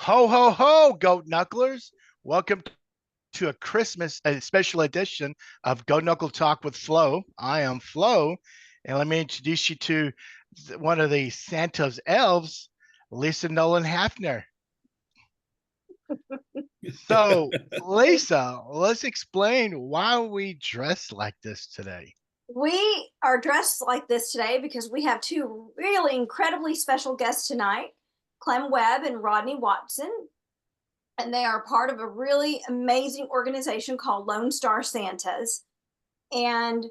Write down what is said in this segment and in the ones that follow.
Ho, ho, ho, goat knucklers. Welcome to a special edition of Goat Knuckle Talk with Flo. I am Flo, and let me introduce you to one of the Santa's elves, Lisa Nolan Hafner. So, Lisa, let's explain why we dress like this today. We are dressed like this today because we have two really incredibly special guests tonight, Clem Webb and Rodney Watson. And they are part of a really amazing organization called Lone Star Santas. And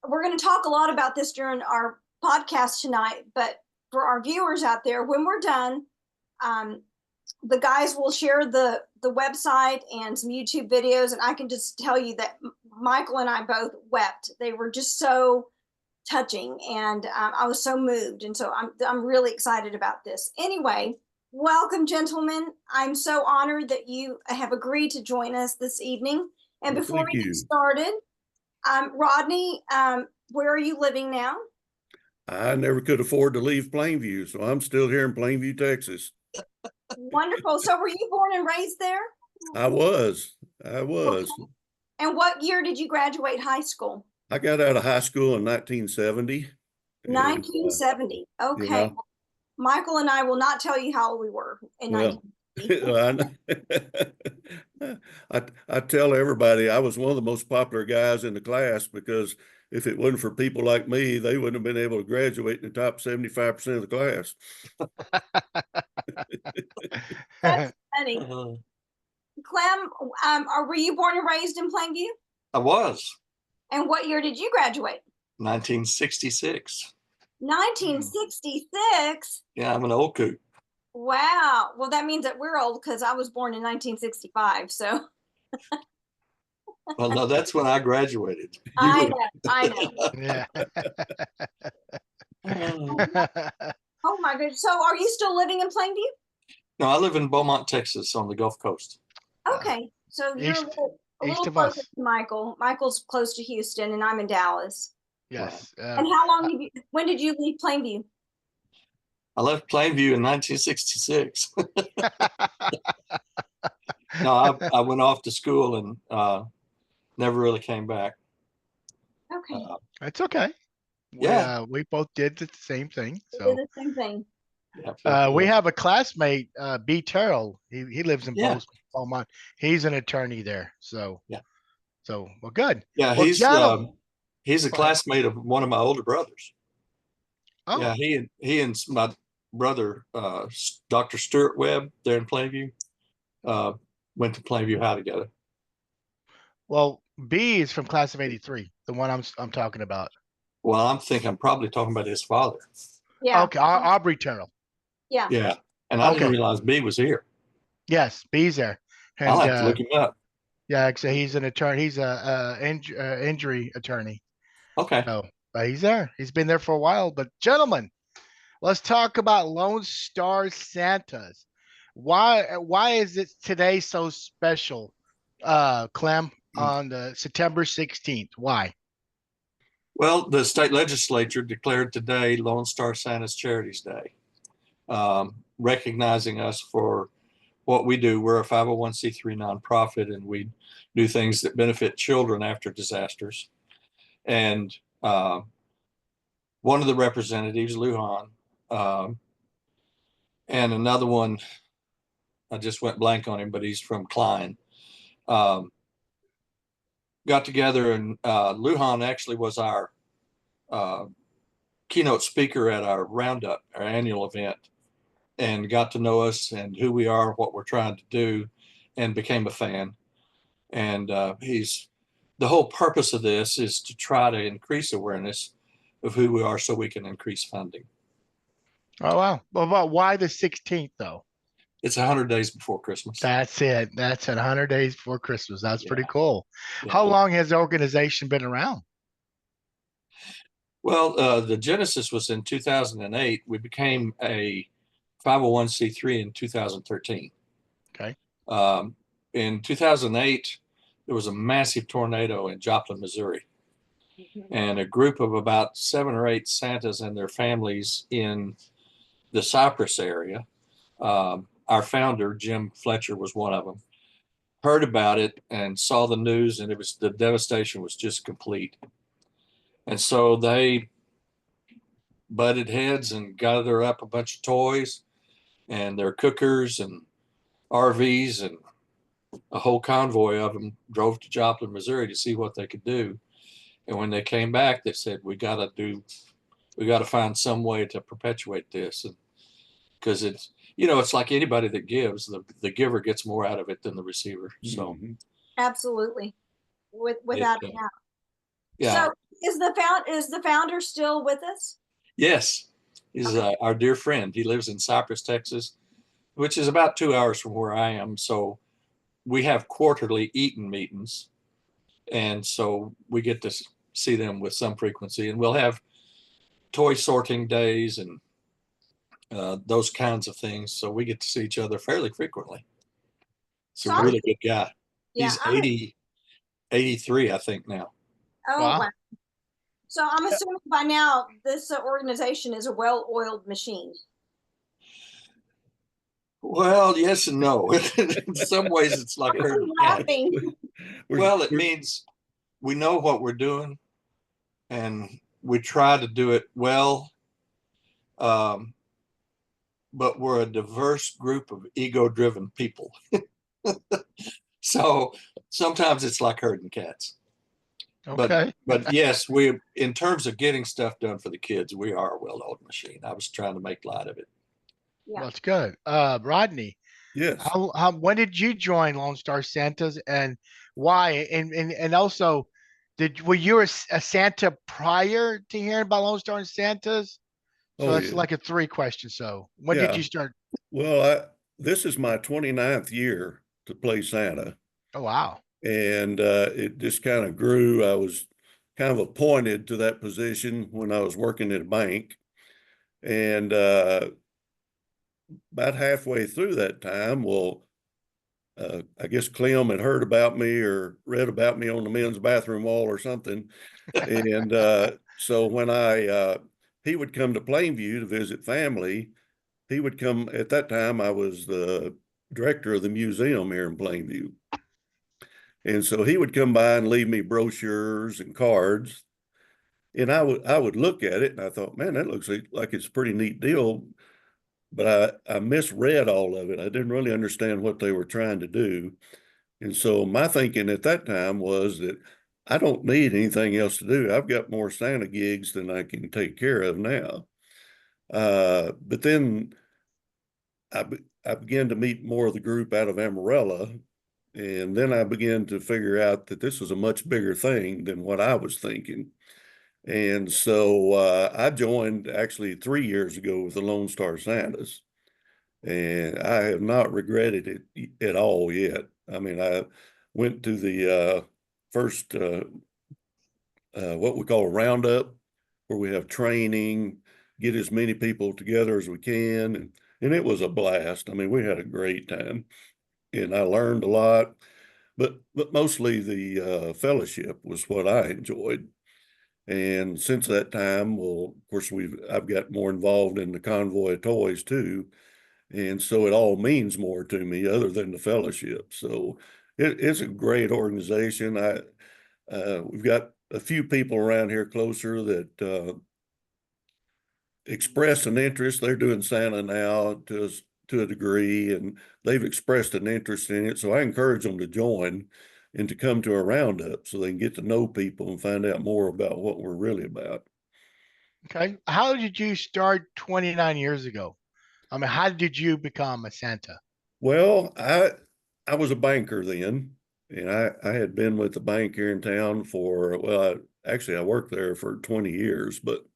we're going to talk a lot about this during our podcast tonight. But for our viewers out there, when we're done, the guys will share the website and some YouTube videos. And I can just tell you that Michael and I both wept. They were just so touching, and I was so moved. And so I'm really excited about this. Anyway, welcome, gentlemen. I'm so honored that you have agreed to join us this evening. And Well, before thank we get you. started, Rodney, where are you living now? I never could afford to leave Plainview, so I'm still here in Plainview, Texas. Wonderful. So were you born and raised there? I was. And what year did you graduate high school? I got out of high school in 1970. And, 1970. Okay. yeah, Michael and I will not tell you how old we were in well, 1970. I tell everybody I was one of the most popular guys in the class because if it wasn't for people like me, they wouldn't have been able to graduate in the top 75% of the class. That's funny. Clem, were you born and raised in Plainview? I was. And what year did you graduate? 1966. 1966? Yeah, I'm an old coot. Wow. Well, that means that we're old because I was born in 1965. So Well, no, that's when I graduated. I know. Yeah. Oh my goodness. So are you still living in Plainview? No, I live in Beaumont, Texas on the Gulf Coast. Okay. So you're East a little of closer us. to Michael. Michael's close to Houston and I'm in Dallas. Yes. And how long when did you leave Plainview? I left Plainview in 1966. No, I went off to school and never really came back. Okay. It's okay. Yeah. We both did the same thing. We So did the same thing. Yeah, we have a classmate, B. Terrell. He lives in Yeah. Beaumont. He's an attorney there. So Yeah. So well, good. Yeah, Well, he's gentlemen. a classmate of one of my older brothers. Oh, Yeah, he and my brother, Dr. Stuart Webb, there in Plainview, went to Plainview High together. well, B is from class of '83, the one I'm talking about. Well, I'm probably talking about his father. Yeah. Okay, Aubrey Terrell. Yeah. Yeah, and I didn't Okay. realize B was here. Yes, B's there. And I'll have to look him up. yeah, so he's an attorney. He's a injury attorney. Okay. So, but he's there. He's been there for a while. But gentlemen, let's talk about Lone Star Santas. Why is it today so special, Clem, on the September 16th? Why? Well, the state legislature declared today Lone Star Santa's Charities Day, recognizing us for what we do. We're a 501c3 nonprofit, and we do things that benefit children after disasters. And one of the representatives, Lujan, and another one, I just went blank on him, but he's from Klein, got together, and Lujan actually was our keynote speaker at our roundup, our annual event, and got to know us and who we are, what we're trying to do, and became a fan. And the whole purpose of this is to try to increase awareness of who we are so we can increase funding. Oh, wow. Well, but why the 16th, though? It's 100 days before Christmas. That's it. That's 100 days before Christmas. That's pretty Yeah. cool. Yeah. How long has the organization been around? Well, the genesis was in 2008. We became a 501c3 in 2013. Okay. In 2008, there was a massive tornado in Joplin, Missouri. And a group of about 7 or 8 Santas and their families in the Cypress area our founder, Jim Fletcher, was one of them, heard about it and saw the news, and the devastation was just complete. And so they butted heads and gathered up a bunch of toys and their cookers and RVs, and a whole convoy of them drove to Joplin, Missouri to see what they could do. And when they came back, they said, we got to find some way to perpetuate this. And because it's, it's like anybody that gives, the giver gets more out of it than the receiver. So Absolutely. Without a doubt. Yeah. So is the founder still with us? Yes. He's our dear friend. He lives in Cypress, Texas, which is about 2 hours from where I am. So we have quarterly eating meetings. And so we get to see them with some frequency, and we'll have toy sorting days and those kinds of things. So we get to see each other fairly frequently. He's a really good guy. Yeah, He's 83, I think now. Oh, Wow. wow. So I'm assuming by now this organization is a well-oiled machine. Well, yes and no. In some ways, it's like herding cats. Well, it means we know what we're doing, and we try to do it well. But we're a diverse group of ego-driven people. So sometimes it's like herding cats. Okay. But yes, in terms of getting stuff done for the kids, we are a well-oiled machine. I was trying to make light of it. Yeah. Well, that's good. Rodney, Yes. when did you join Lone Star Santas, and why? And also, were you a Santa prior to hearing about Lone Star Santas? So that's like a 3 question. So when did you start? Well, this is my 29th year to play Santa. Oh, wow. And it just kind of grew. I was kind of appointed to that position when I was working at a bank. And about halfway through that time, I guess Clem had heard about me or read about me on the men's bathroom wall or something. And so when he would come to Plainview to visit family, he would come. At that time, I was the director of the museum here in Plainview. And so he would come by and leave me brochures and cards. And I would look at it and I thought, man, that looks like it's a pretty neat deal. But I misread all of it. I didn't really understand what they were trying to do. And so my thinking at that time was that I don't need anything else to do. I've got more Santa gigs than I can take care of now. But then I began to meet more of the group out of Amarella. And then I began to figure out that this was a much bigger thing than what I was thinking. And so I joined actually 3 years ago with the Lone Star Santas. And I have not regretted it at all yet. I mean, I went to the first, what we call a roundup, where we have training, get as many people together as we can. And it was a blast. I mean, we had a great time and I learned a lot, but mostly the fellowship was what I enjoyed. And since that time, well, of course, I've got more involved in the convoy of toys too. And so it all means more to me other than the fellowship. So it's a great organization. We've got a few people around here closer that express an interest. They're doing Santa now to a degree, and they've expressed an interest in it. So I encourage them to join and to come to a roundup so they can get to know people and find out more about what we're really about. Okay. How did you start 29 years ago? I mean, how did you become a Santa? Well, I was a banker then, and I had been with the bank here in town for, well, actually I worked there for 20 years, but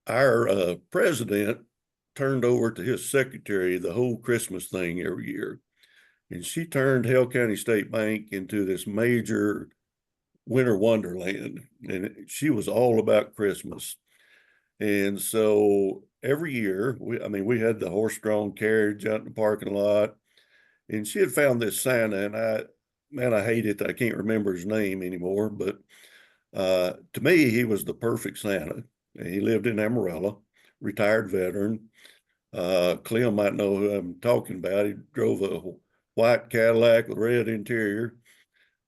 our president turned over to his secretary the whole Christmas thing every year. And she turned Hale County State Bank into this major winter wonderland. And she was all about Christmas. And so every year, we had the horse-drawn carriage out in the parking lot. And she had found this Santa, and I hate it that I can't remember his name anymore. But to me, he was the perfect Santa. And he lived in Amarella, retired veteran. Clem might know who I'm talking about. He drove a white Cadillac with red interior,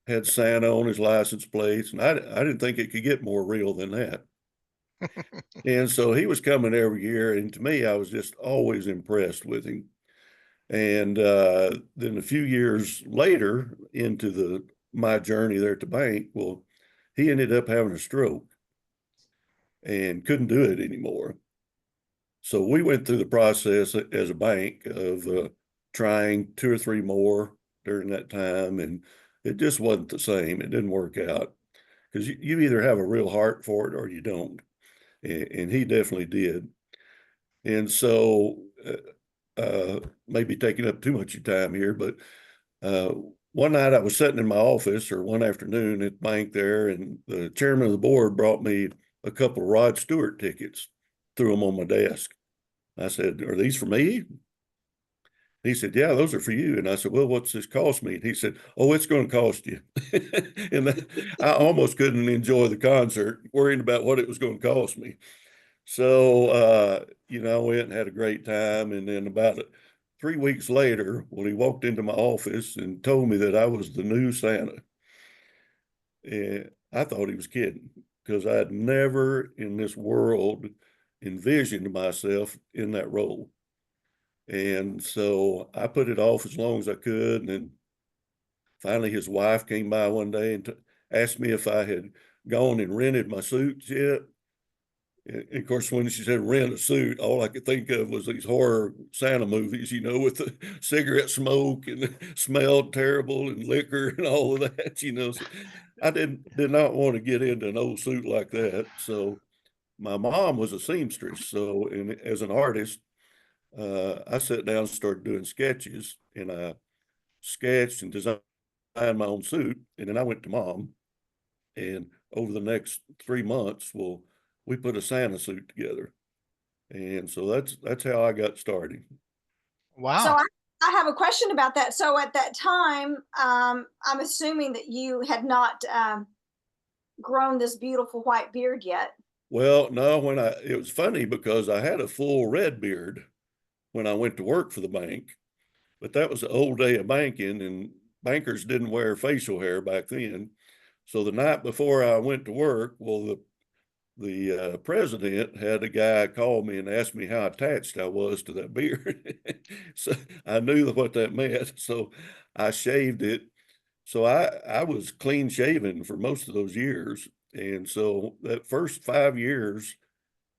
had Santa on his license plates, and I didn't think it could get more real than that. And so he was coming every year, and to me, I was just always impressed with him. And then a few years later, into my journey there at the bank, well, he ended up having a stroke and couldn't do it anymore. So we went through the process as a bank of trying 2 or 3 more during that time, and it just wasn't the same. It didn't work out because you either have a real heart for it or you don't, and he definitely did. And so maybe taking up too much of your time here, but uh, one night I was sitting in my office, or one afternoon at the bank there, and the chairman of the board brought me a couple of Rod Stewart tickets, threw them on my desk. I said, "Are these for me?" He said, "Yeah, those are for you." And I said, "Well, what's this cost me?" And he said, "Oh, it's going to cost you." And I almost couldn't enjoy the concert, worrying about what it was going to cost me. So, I went and had a great time. And then about 3 weeks later, when he walked into my office and told me that I was the new Santa, and I thought he was kidding, because I had never in this world envisioned myself in that role. And so I put it off as long as I could. And then finally, his wife came by one day and asked me if I had gone and rented my suits yet. And of course, when she said rent a suit, all I could think of was these horror Santa movies, with the cigarette smoke and smelled terrible and liquor and all of that. So I did not want to get into an old suit like that. So my mom was a seamstress. So, and as an artist, I sat down and started doing sketches, and I sketched and designed my own suit. And then I went to mom, and over the next 3 months, well, we put a Santa suit together. And so that's how I got started. So Wow. I have a question about that. So at that time, I'm assuming that you had not grown this beautiful white beard yet. Well, no, it was funny because I had a full red beard when I went to work for the bank, but that was the old day of banking, and bankers didn't wear facial hair back then. So the night before I went to work, well, the president had a guy call me and ask me how attached I was to that beard. So I knew what that meant. So I shaved it. So I was clean shaven for most of those years. And so that first 5 years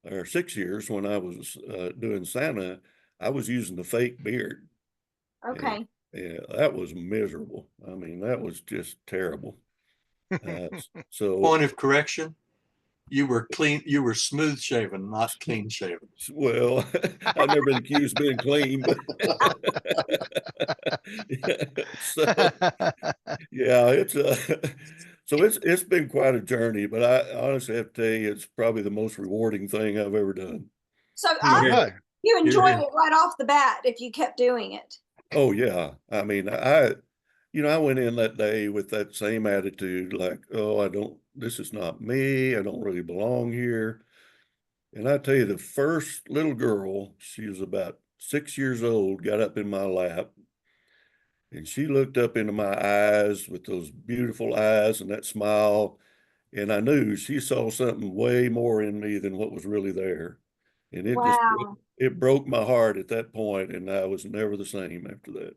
or 6 years when I was doing Santa, I was using the fake beard. And Okay. yeah, that was miserable. I mean, that was just terrible. Uh, so Point of correction, you were clean, you were smooth shaven, not clean shaven. Well, I've never been accused of being clean, but so yeah, it's been quite a journey, but I honestly have to tell you, it's probably the most rewarding thing I've ever done. So Here, I here, think Good. you here, enjoyed here. it right off the bat if you kept doing it. Oh yeah, I mean, I went in that day with that same attitude, like, oh, this is not me. I don't really belong here. And I tell you, the first little girl, she was about 6 years old, got up in my lap, and she looked up into my eyes with those beautiful eyes and that smile. And I knew she saw something way more in me than what was really there. And Wow. it broke my heart at that point, and I was never the same after that.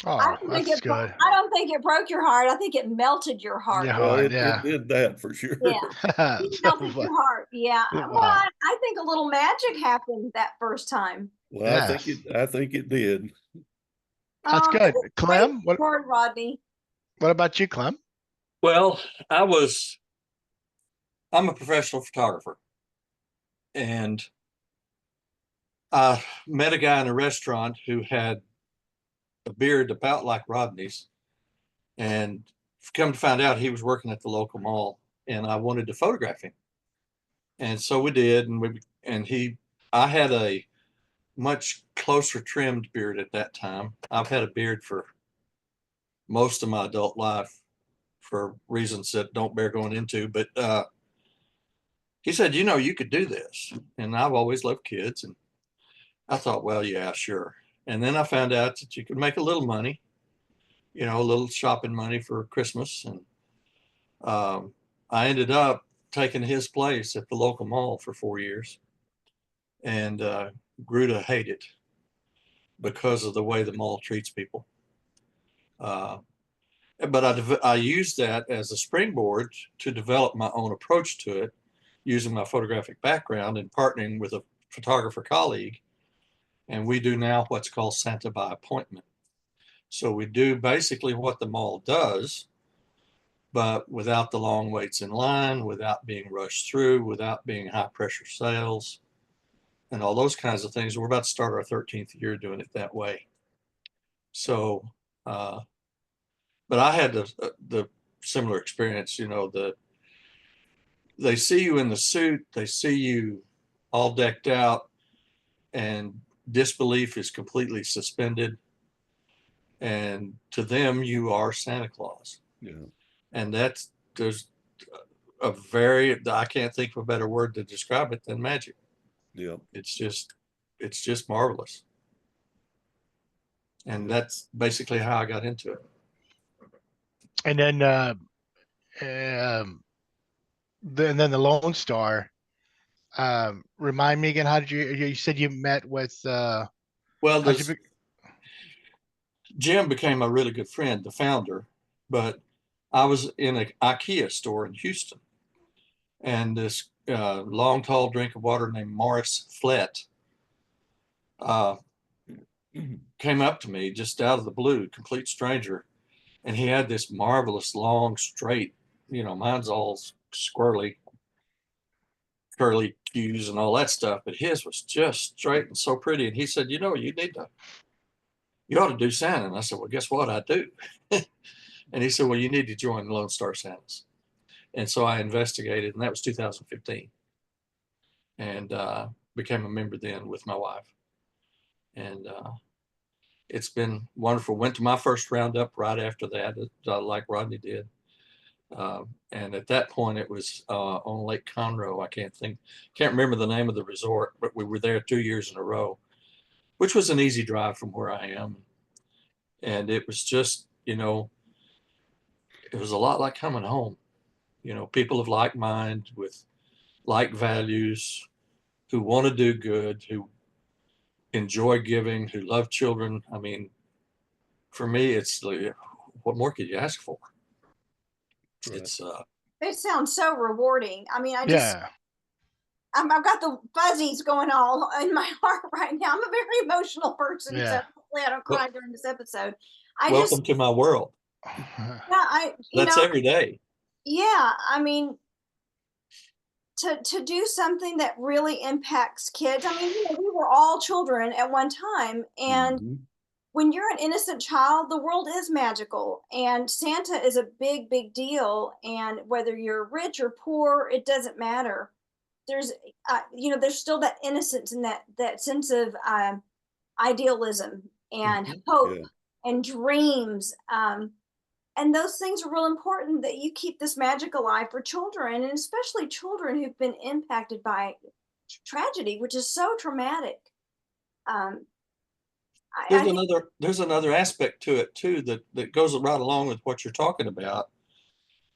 Oh, that's good. I don't think it broke your heart. I think it melted your Your heart. Well, heart, it yeah. did that for Yeah. sure. It So, melted your heart. Yeah. Well, wow. I think a little magic happened that first time. Well, Yes. I think it did. That's good. Praise Clem, the Lord, Rodney. what about you, Clem? Well, I'm a professional photographer, and I met a guy in a restaurant who had a beard about like Rodney's, and come to find out he was working at the local mall, and I wanted to photograph him. And so we did, I had a much closer trimmed beard at that time. I've had a beard for most of my adult life for reasons that don't bear going into, but he said, you could do this. And I've always loved kids. And I thought, well, yeah, sure. And then I found out that you could make a little money, you know, a little shopping money for Christmas. And I ended up taking his place at the local mall for 4 years and grew to hate it because of the way the mall treats people. Uh, but I used that as a springboard to develop my own approach to it, using my photographic background and partnering with a photographer colleague. And we do now what's called Santa by appointment. So we do basically what the mall does, but without the long waits in line, without being rushed through, without being high pressure sales, and all those kinds of things. We're about to start our 13th year doing it that way. So, but I had the similar experience, you know, they see you in the suit, they see you all decked out, and disbelief is completely suspended. And to them, you are Santa Claus. Yeah. And there's a very, I can't think of a better word to describe it than magic. Yeah. It's just marvelous. And that's basically how I got into it. And then and then the Lone Star. Remind me again, how did you said you met with Well, how'd you Jim became a really good friend, the founder, but I was in an IKEA store in Houston, and this long, tall drink of water named Morris Flett came up to me just out of the blue, complete stranger, and he had this marvelous, long, straight, you know, mine's all squirrely, curly cues and all that stuff, but his was just straight and so pretty. And he said, you know, you ought to do Santa. And I said, well, guess what? I do. And he said, well, you need to join Lone Star Santas. And so I investigated, and that was 2015, and became a member then with my wife. And it's been wonderful. Went to my first roundup right after that, like Rodney did. And at that point, it was on Lake Conroe. Can't remember the name of the resort, but we were there 2 years in a row, which was an easy drive from where I am. And it was just, you know, it was a lot like coming home. You know, people of like mind with like values, who want to do good, who enjoy giving, who love children. I mean, for me, it's like, what more could you ask for? Right. It's It sounds so rewarding. I mean, yeah. I've got the fuzzies going all in my heart right now. I'm a very emotional person, so Yeah. hopefully I don't cry during this episode. welcome to my world. That's every day. Yeah, I mean, to do something that really impacts kids. I mean, you know, we were all children at one time, and Mhm. when you're an innocent child, the world is magical, and Santa is a big, big deal. And whether you're rich or poor, it doesn't matter. There's, you know, there's still that innocence and that sense of idealism and hope Yeah. and dreams. And those things are real important, that you keep this magic alive for children, and especially children who've been impacted by tragedy, which is so traumatic. Um, I think There's another aspect to it too that goes right along with what you're talking about,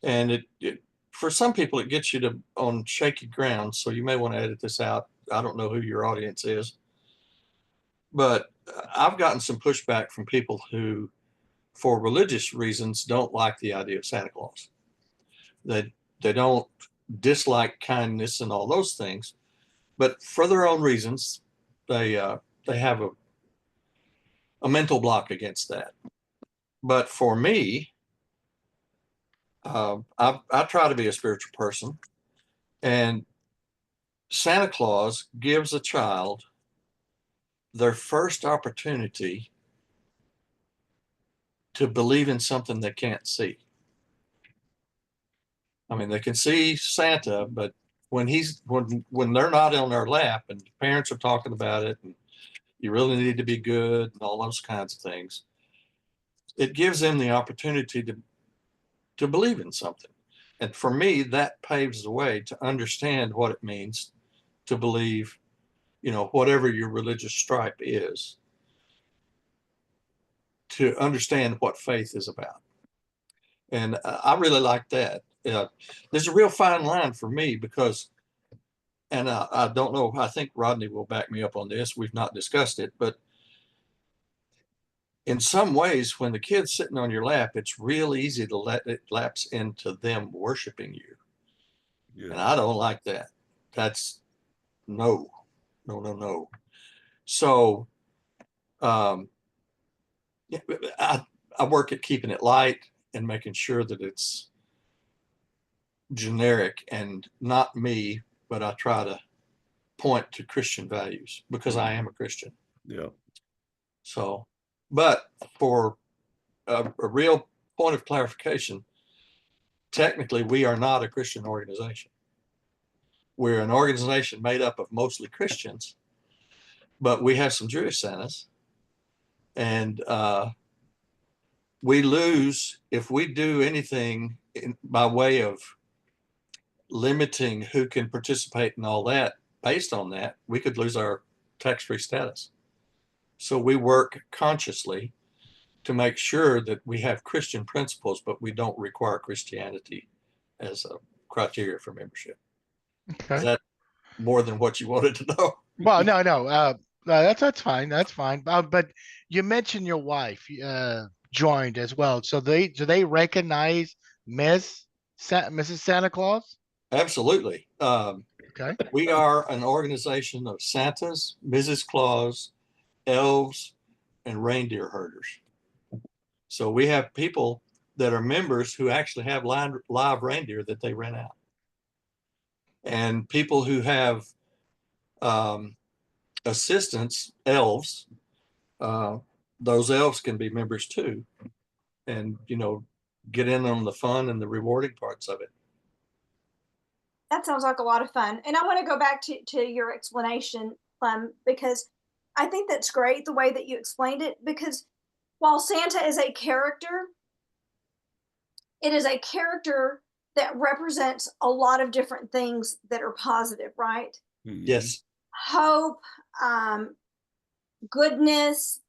and it for some people it gets you to on shaky ground. So you may want to edit this out. I don't know who your audience is, but I've gotten some pushback from people who, for religious reasons, don't like the idea of Santa Claus. They don't dislike kindness and all those things, but for their own reasons, they have a mental block against that. But for me, I try to be a spiritual person, and Santa Claus gives a child their first opportunity to believe in something they can't see. I mean, they can see Santa, but when they're not on their lap and parents are talking about it, and you really need to be good and all those kinds of things, it gives them the opportunity to believe in something. And for me, that paves the way to understand what it means to believe, whatever your religious stripe is, to understand what faith is about. And I really like that. There's a real fine line for me because, and I don't know, I think Rodney will back me up on this. We've not discussed it, but in some ways, when the kid's sitting on your lap, it's real easy to let it lapse into them worshiping you. Yeah. And I don't like that. That's no. So yeah, I work at keeping it light and making sure that it's generic and not me, but I try to point to Christian values because I am a Christian. Yeah. So, but for a real point of clarification, technically we are not a Christian organization. We're an organization made up of mostly Christians, but we have some Jewish Santas, and we lose if we do anything by way of limiting who can participate and all that. Based on that, we could lose our tax-free status. So we work consciously to make sure that we have Christian principles, but we don't require Christianity as a criteria for membership. Okay. Is that more than what you wanted to know? Well, no. That's fine. That's fine. But you mentioned your wife joined as well. So do they recognize Mrs. Santa Claus? Absolutely. Okay. We are an organization of Santas, Mrs. Claus, elves, and reindeer herders. So we have people that are members who actually have live reindeer that they rent out. And people who have assistants, elves, those elves can be members too. And, get in on the fun and the rewarding parts of it. That sounds like a lot of fun. And I want to go back to your explanation, because I think that's great the way that you explained it. Because while Santa is a character, it is a character that represents a lot of different things that are positive, right? Yes. Hope, goodness,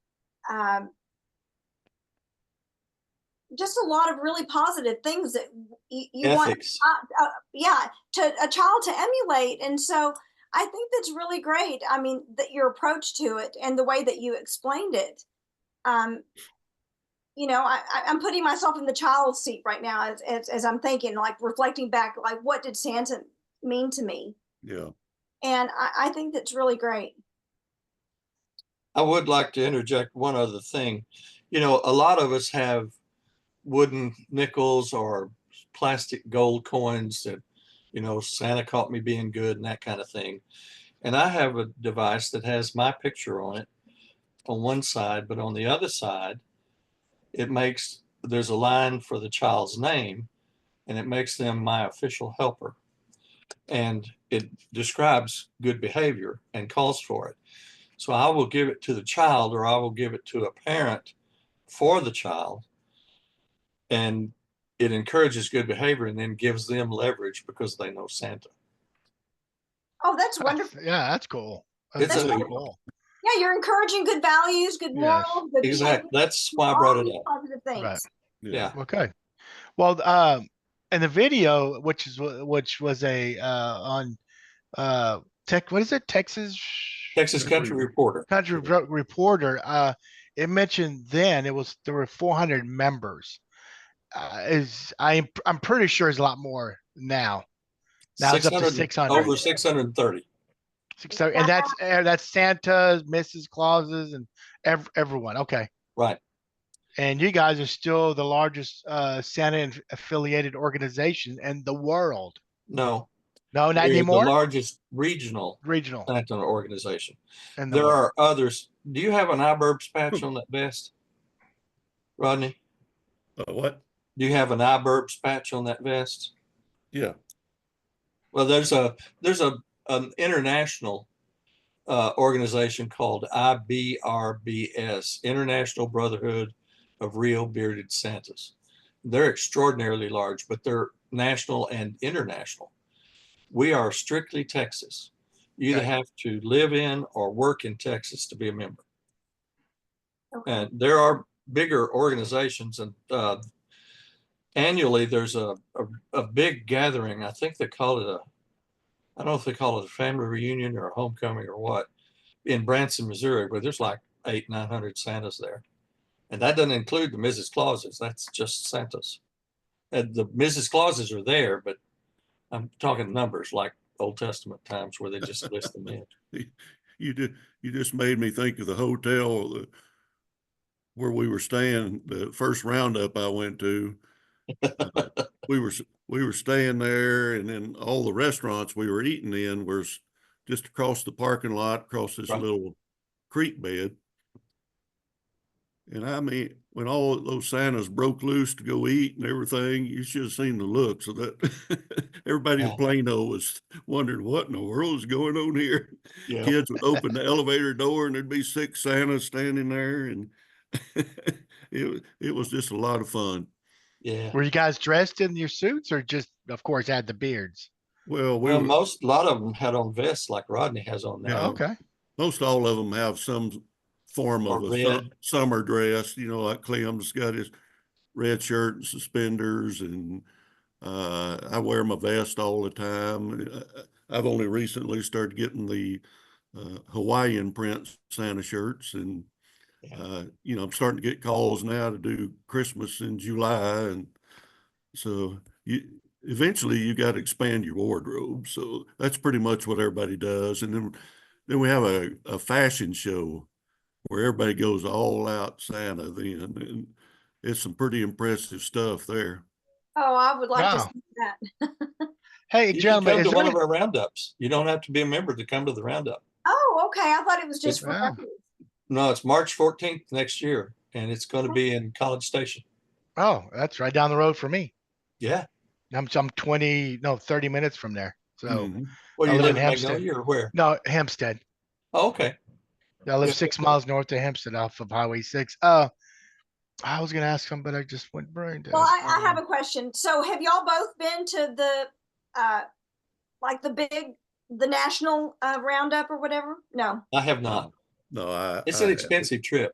just a lot of really positive things that you Ethics. want to a child to emulate. And so I think that's really great. I mean, that your approach to it and the way that you explained it. I'm putting myself in the child's seat right now as I'm thinking, like reflecting back, like what did Santa mean to me? Yeah. And I think that's really great. I would like to interject one other thing. A lot of us have wooden nickels or plastic gold coins that, Santa caught me being good and that kind of thing. And I have a device that has my picture on it on one side, but on the other side, there's a line for the child's name, and it makes them my official helper. And it describes good behavior and calls for it. So I will give it to the child, or I will give it to a parent for the child, and it encourages good behavior and then gives them leverage because they know Santa. Oh, that's wonderful. Yeah, that's cool. It's That's a- really cool. Yeah, you're encouraging good values, good Yes. morals, good Exactly. behavior, That's why I all brought it these up. positive things. Right. Yeah. Okay. Well, in the video, which was a on what is it? Texas Country Country Reporter. Country Reporter. It mentioned then there were 400 members. I'm pretty sure it's a lot more now. Now it's up to 600. Over 630. And that's Santa's, Mrs. Claus's, and everyone. Okay. Right. And you guys are still the largest Santa affiliated organization in the world. No, No, not we're anymore. the largest regional Regional. Santa organization. And There are others. Do you have an iBurbs patch on that vest, Rodney? What? Do you have an iBurbs patch on that vest? Yeah. Well, there's an international organization called IBRBS, International Brotherhood of Real Bearded Santas. They're extraordinarily large, but they're national and international. We are strictly Texas. You either Okay. have to live in or work in Texas to be a member. Okay. And there are bigger organizations, and annually there's a big gathering. I think they call it I don't know if they call it a family reunion or a homecoming or what, in Branson, Missouri, where there's like 800-900 Santas there. And that doesn't include the Mrs. Clauses. That's just Santas. And the Mrs. Clauses are there, but I'm talking numbers like Old Testament times where they just list them in. You just made me think of the hotel where we were staying, the first roundup I went to. We were staying there, and then all the restaurants we were eating in was just across the parking lot, across this Right. little creek bed. And I mean, when all those Santas broke loose to go eat and everything, you should have seen the looks of that. Everybody in Yeah. Plano was wondering what in the world is going on here. Yeah. Kids would open the elevator door and there'd be 6 Santas standing there, and it was just a lot of fun. Yeah. Were you guys dressed in your suits or just, of course, had the beards? Well, Well, a lot of them had on vests like Rodney has on now. Yeah. Okay. most all of them have some form Or of a red. summer dress, like Clem's got his red shirt and suspenders, and I wear my vest all the time. I've only recently started getting the Hawaiian print Santa shirts, and Yeah. I'm starting to get calls now to do Christmas in July, and so eventually you got to expand your wardrobe. So that's pretty much what everybody does, and then we have a fashion show where everybody goes all out Santa then, and it's some pretty impressive stuff there. Oh, I would like to Wow. see that. Hey, You can gentlemen, come is to there one any? of our roundups. You don't have to be a member to come to the roundup. Oh, okay. I thought it was just for Wow. regulars. No, it's March 14th next year, and it's going to be in College Station. Oh, that's right down the road for me. Yeah. I'm 30 minutes from there. So Mhm. Well, I you live in live in Hempstead. Magnolia or where? No, Hempstead. Oh, okay. I live Yeah. 6 miles north of Hempstead off of Highway 6. I was gonna ask something, but I just went brain dead. Well, I have a question. So have y'all both been to the like the national roundup or whatever? No. I have not. No, It's I an haven't. expensive trip.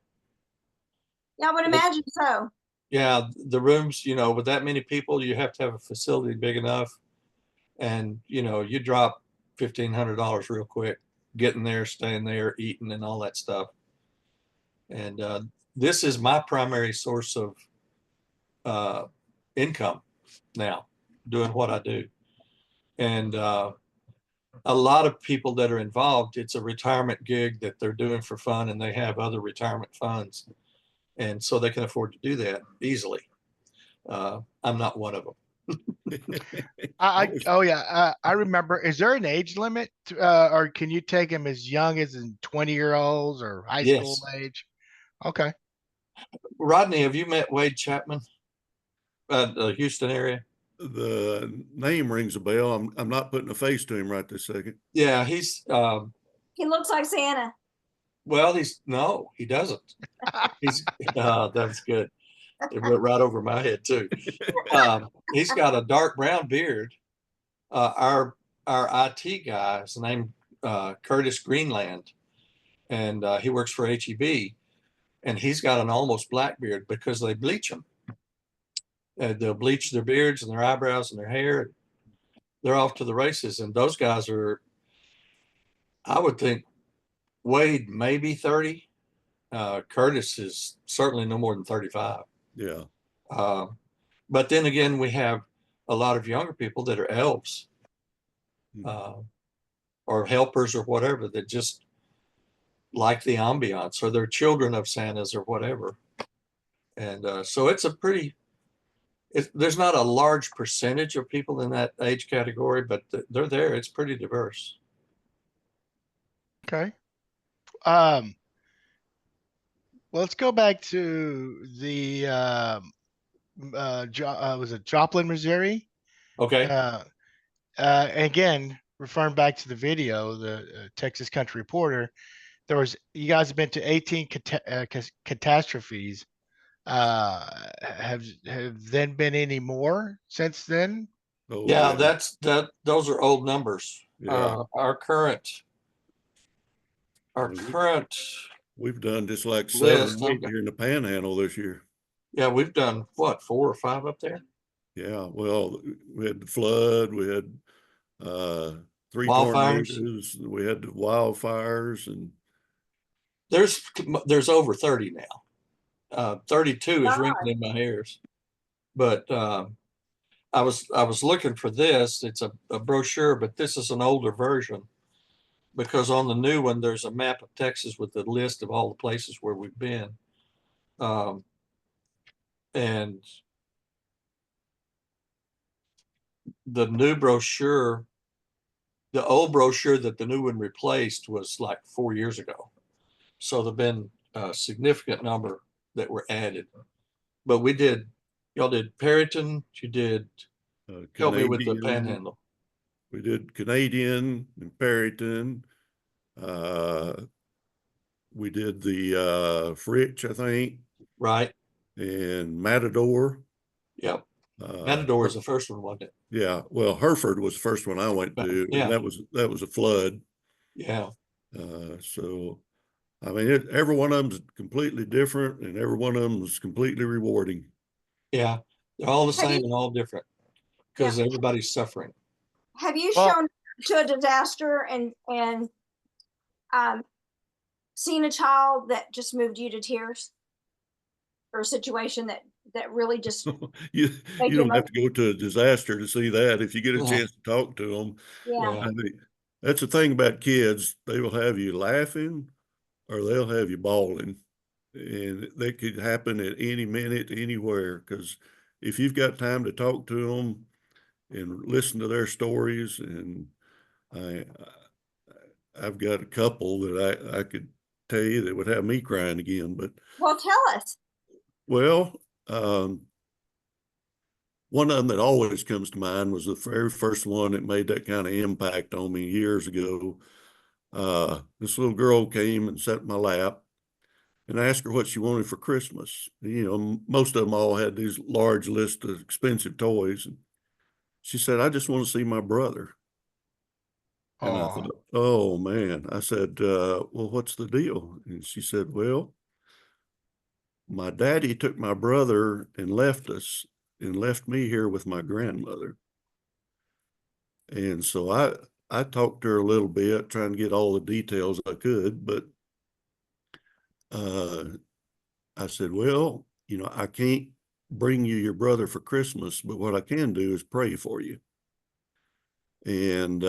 Yeah, I would imagine so. Yeah, the rooms, with that many people, you have to have a facility big enough. And, you drop $1,500 real quick, getting there, staying there, eating and all that stuff. And this is my primary source of income now, doing what I do. And a lot of people that are involved, it's a retirement gig that they're doing for fun, and they have other retirement funds. And so they can afford to do that easily. I'm not one of them. I remember. Is there an age limit, or can you take them as young as in 20-year-olds or high school Yes. age? Okay. Rodney, have you met Wade Chapman, the Houston area? The name rings a bell. I'm not putting a face to him right this second. Yeah, he's He looks like Santa. well, no, he doesn't. He's that's good. It went right over my head too. He's got a dark brown beard. Our IT guy is named Curtis Greenland, and he works for HEB, and he's got an almost black beard because they bleach them. They'll bleach their beards and their eyebrows and their hair. They're off to the races, and those guys are, I would think, Wade maybe 30. Curtis is certainly no more than 35. Yeah. But then again, we have a lot of younger people that are elves or helpers or whatever that just like the ambiance, or they're children of Santas or whatever. And so it's there's not a large percentage of people in that age category, but they're there. It's pretty diverse. Okay. Well, let's go back to the was it Joplin, Missouri? Okay. Again, referring back to the video, the Texas Country Reporter, you guys have been to 18 catastrophes. Have then been any more since then? Oh, Yeah, yeah. those are old numbers. Yeah. Our current Our mean, current we've done just like 7 list, or 8 here in the Panhandle this year. yeah, we've done what, 4 or 5 up there? Yeah, well, we had the flood, we had 3 Wildfires. tornadoes, we had the wildfires, and There's over 30 now. 32 is God. ringing in my ears. But I was looking for this. It's a brochure, but this is an older version because on the new one there's a map of Texas with the list of all the places where we've been. And the new brochure, the old brochure that the new one replaced was like 4 years ago. So there've been a significant number that were added. But y'all did Perryton, you did, help me with the Canadian. Panhandle. We did Canadian and Perryton. We did the Fritch, I think, Right. and Matador. Yep. Matador was the first one, wasn't it? Yeah, well, Hereford was the first one I went to, Yeah. and that was a flood. Yeah. So I mean, every one of them's completely different, and every one of them is completely rewarding. Yeah. They're all the Have same you- and all different because everybody's suffering. Have you Well- shown to a disaster and seen a child that just moved you to tears, or a situation that really just You made you you don't have to go to a disaster to see that. If you get a Yeah. chance to talk to them, yeah. Yeah. I mean, that's the thing about kids. They will have you laughing or they'll have you bawling. And that could happen at any minute, anywhere. Because if you've got time to talk to them and listen to their stories, and I, I've got a couple that I could tell you that would have me crying again. But Well, tell us. well, one of them that always comes to mind was the very first one that made that kind of impact on me years ago. This little girl came and sat in my lap, and I asked her what she wanted for Christmas. You know, most of them all had these large lists of expensive toys. And she said, I just want to see my brother. And I Oh, thought, oh man. I said, well, what's the deal? And she said, well, my daddy took my brother and left us and left me here with my grandmother. And so I talked to her a little bit, trying to get all the details I could, but I said, well, you know, I can't bring you your brother for Christmas, but what I can do is pray for you. And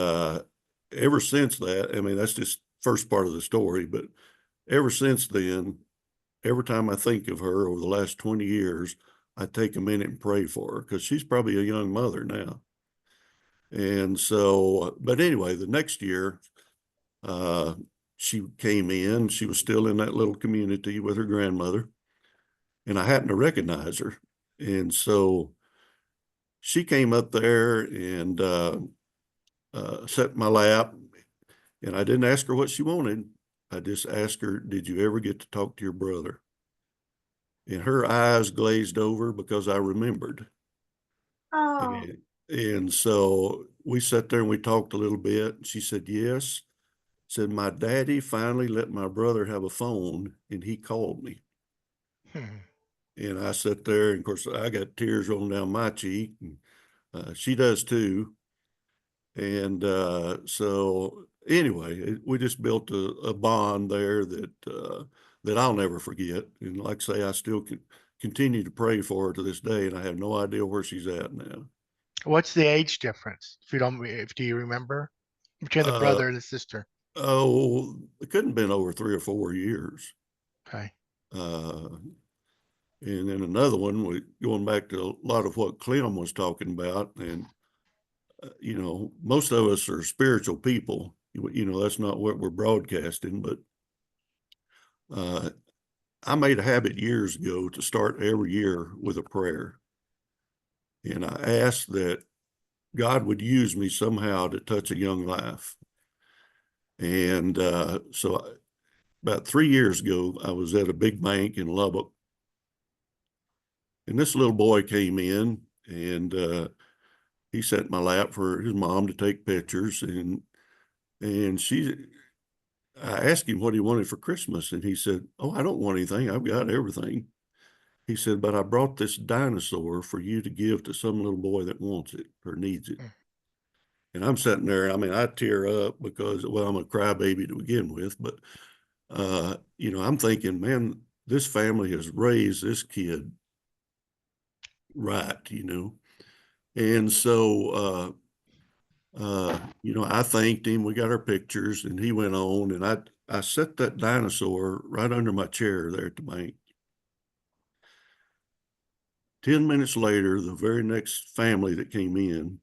ever since that, I mean, that's just first part of the story, but ever since then, every time I think of her over the last 20 years, I take a minute and pray for her because she's probably a young mother now. And so, but anyway, the next year, she came in, she was still in that little community with her grandmother, and I happened to recognize her. And so she came up there and sat in my lap, and I didn't ask her what she wanted. I just asked her, did you ever get to talk to your brother? And her eyes glazed over because I remembered. Oh, And so we sat there and we talked a little bit. She said, yes. Said, my daddy finally let my brother have a phone and he called me. hmm. And I sat there, and of course, I got tears rolling down my cheek. And, she does too. And so anyway, we just built a bond there that I'll never forget. And like I say, I still continue to pray for her to this day, and I have no idea where she's at now. What's the age difference? If do you remember between the Uh, brother and the sister? oh, it couldn't have been over 3 or 4 years. Okay. Uh, and then another one, going back to a lot of what Clem was talking about, and you know, most of us are spiritual people. You know, that's not what we're broadcasting, but I made a habit years ago to start every year with a prayer. And I asked that God would use me somehow to touch a young life. And so about 3 years ago, I was at a big bank in Lubbock. And this little boy came in, and he sat in my lap for his mom to take pictures. And she I asked him what he wanted for Christmas, and he said, "Oh, I don't want anything. I've got everything." He said, "But I brought this dinosaur for you to give to some little boy that wants it or needs it." And I'm sitting there, I mean, I tear up because, well, I'm a crybaby to begin with, but, you know, I'm thinking, man, this family has raised this kid right, you know? And so, you know, I thanked him. We got our pictures, and he went on, and I set that dinosaur right under my chair there at the bank. 10 minutes later, the very next family that came in,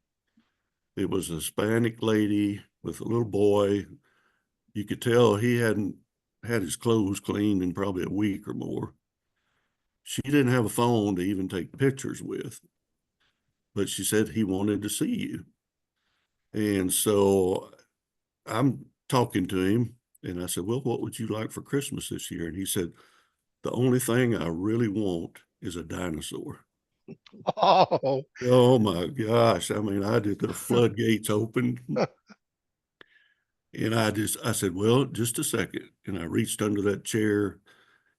it was a Hispanic lady with a little boy. You could tell he hadn't had his clothes cleaned in probably a week or more. She didn't have a phone to even take pictures with, but she said he wanted to see you. And so I'm talking to him, and I said, "Well, what would you like for Christmas this year?" And he said, "The only thing I really want is a dinosaur." Oh, Oh my gosh. I mean, the floodgates opened, and I said, "Well, just a second." And I reached under that chair,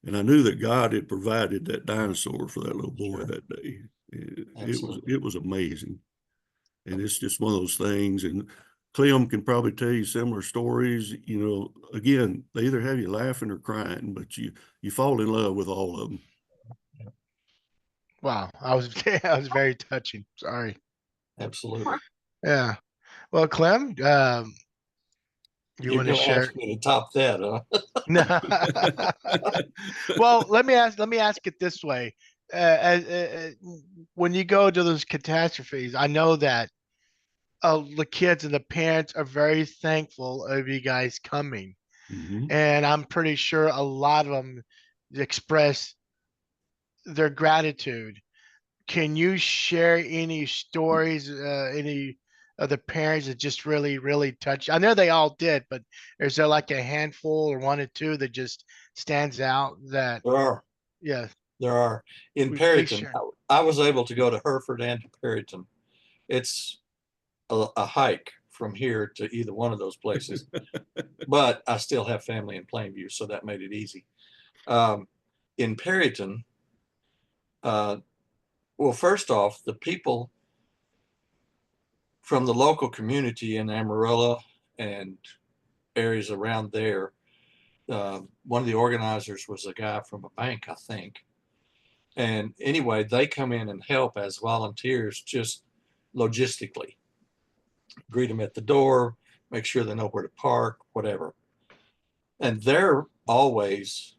and I knew that God had provided that dinosaur for that little boy Sure. that day. Absolutely. It was amazing. And it's just one of those things. And Clem can probably tell you similar stories. You know, again, they either have you laughing or crying, but you fall in love with all of them. wow. I was very touching. Sorry. Absolutely. Yeah. Well, Clem, you You're want to going to share? ask me to top that, huh? No. Well, let me ask it this way. When you go to those catastrophes, I know that the kids and the parents are very thankful of you guys coming, Mhm. and I'm pretty sure a lot of them express their gratitude. Can you share any stories, any of the parents that just really, really touched? I know they all did, but is there like a handful or one or two that just stands out that, There are. yeah, There are. In please Perryton, share. I was able to go to Hereford and to Perryton. It's a hike from here to either one of those places, but I still have family in Plainview, so that made it easy. In Perryton, uh, well, first off, the people from the local community in Amarillo and areas around there, one of the organizers was a guy from a bank, I think. And anyway, they come in and help as volunteers just logistically, greet them at the door, make sure they know where to park, whatever. And they're always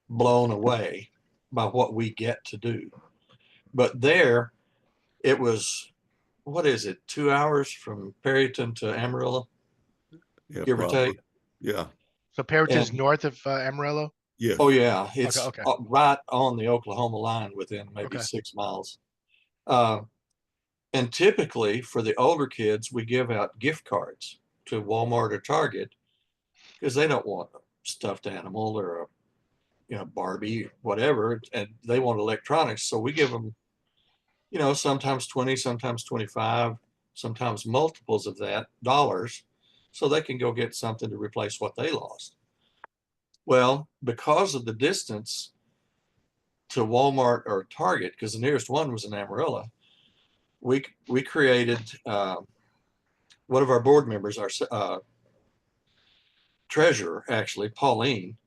blown away by what we get to do. But there, it was, what is it, 2 hours from Perryton to Amarillo, Yeah, give or take? probably. Yeah. So Perryton's And north of Amarillo. Yes. oh, yeah, Okay, it's okay, right on the Oklahoma line within maybe okay. 6 miles. Uh, and typically for the older kids, we give out gift cards to Walmart or Target because they don't want a stuffed animal or a Barbie, whatever, and they want electronics. So we give them, sometimes 20, sometimes 25, sometimes multiples of that dollars, so they can go get something to replace what they lost. Well, because of the distance to Walmart or Target, because the nearest one was in Amarillo, we created one of our board members, our treasurer, actually, Pauline,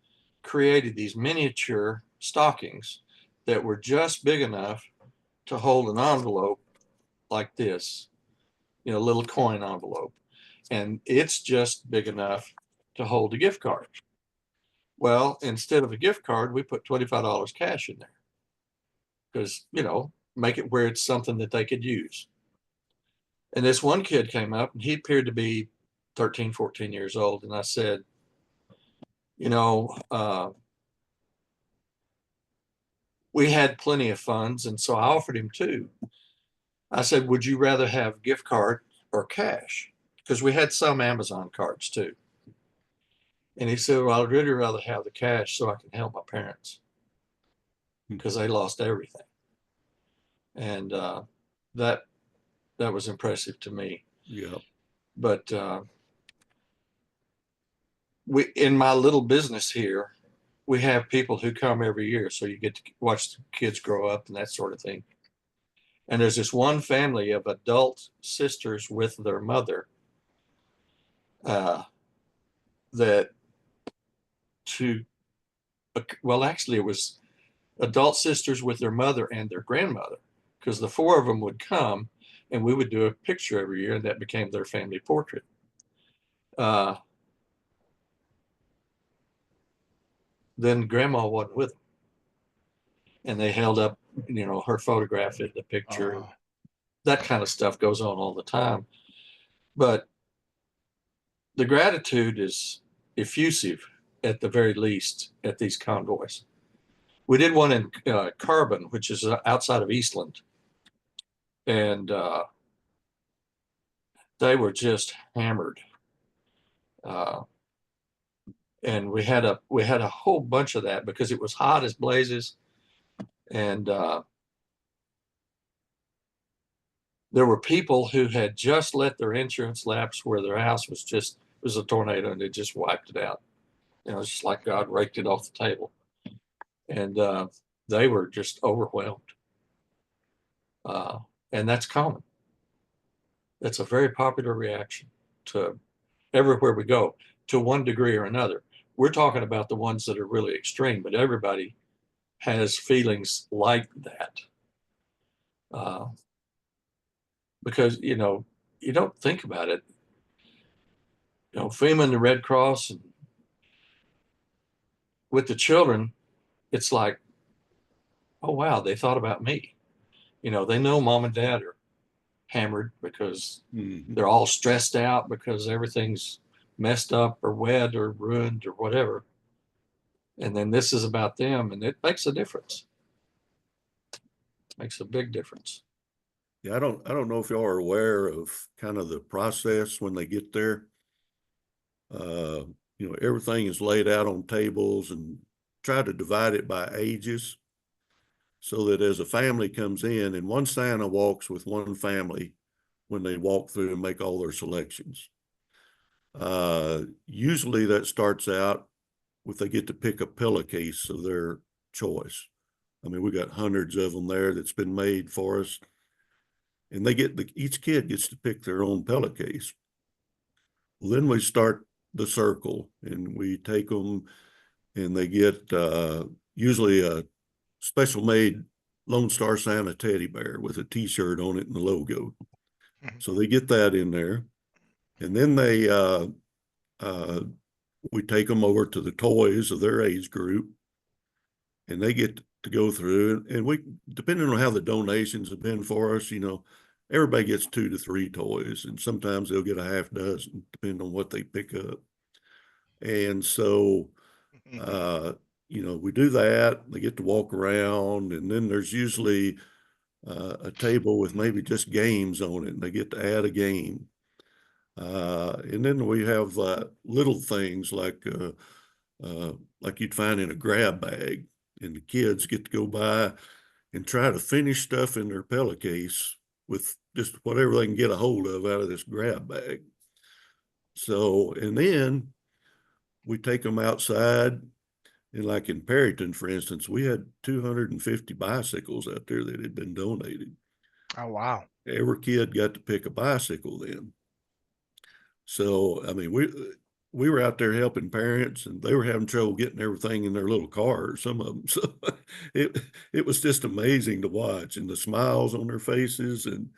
created these miniature stockings that were just big enough to hold an envelope like this, a little coin envelope. And it's just big enough to hold a gift card. Well, instead of a gift card, we put $25 cash in there because, make it where it's something that they could use. And this one kid came up and he appeared to be 13, 14 years old. And I said, you know, uh, we had plenty of funds. And so I offered him two. I said, would you rather have gift card or cash? Because we had some Amazon cards too. And he said, well, I'd really rather have the cash so I can help my parents because they lost everything. And that that was impressive to me. Yeah. But in my little business here, we have people who come every year. So you get to watch the kids grow up and that sort of thing. And there's this one family of adult sisters with their mother that well, actually, it was adult sisters with their mother and their grandmother, because the four of them would come and we would do a picture every year, and that became their family portrait. Then grandma wasn't with them, and they held up, her photograph in the picture. Oh. That kind of stuff goes on all the time. But the gratitude is effusive, at the very least, at these convoys. We did one in Carbon, which is outside of Eastland, and they were just hammered. And we had a whole bunch of that because it was hot as blazes, and there were people who had just let their insurance lapse, where their house was a tornado and it just wiped it out. It's just like God raked it off the table, and they were just overwhelmed. And that's common. That's a very popular reaction to everywhere we go, to one degree or another. We're talking about the ones that are really extreme, but everybody has feelings like that. Because, you don't think about it. FEMA and the Red Cross, and with the children, it's like, oh, wow, they thought about me. They know mom and dad are hammered because they're all stressed out because everything's messed up or wet or ruined or whatever. And then this is about them, and it makes a difference. Makes a big difference. Yeah, I don't know if y'all are aware of kind of the process when they get there. Everything is laid out on tables and try to divide it by ages, so that as a family comes in, and one Santa walks with one family when they walk through and make all their selections. Usually that starts out with they get to pick a pillowcase of their choice. I mean, we got hundreds of them there that's been made for us, and each kid gets to pick their own pillowcase. Well, then we start the circle, and we take them, and they get usually a special made Lone Star Santa teddy bear with a T-shirt on it and the logo. So they get that in there, and then we take them over to the toys of their age group, and they get to go through, and we, depending on how the donations have been for us, everybody gets 2 to 3 toys, and sometimes they'll get a half dozen, depending on what they pick up. And so, we do that. They get to walk around, and then there's usually a table with maybe just games on it, and they get to add a game. And then we have little things like you'd find in a grab bag, and the kids get to go by and try to finish stuff in their pillowcase with just whatever they can get a hold of out of this grab bag. So, and then we take them outside, and like in Perryton, for instance, we had 250 bicycles out there that had been donated. Oh, wow. Every kid got to pick a bicycle then. So, I mean, we were out there helping parents, and they were having trouble getting everything in their little cars, some of them. So it was just amazing to watch, and the smiles on their faces. And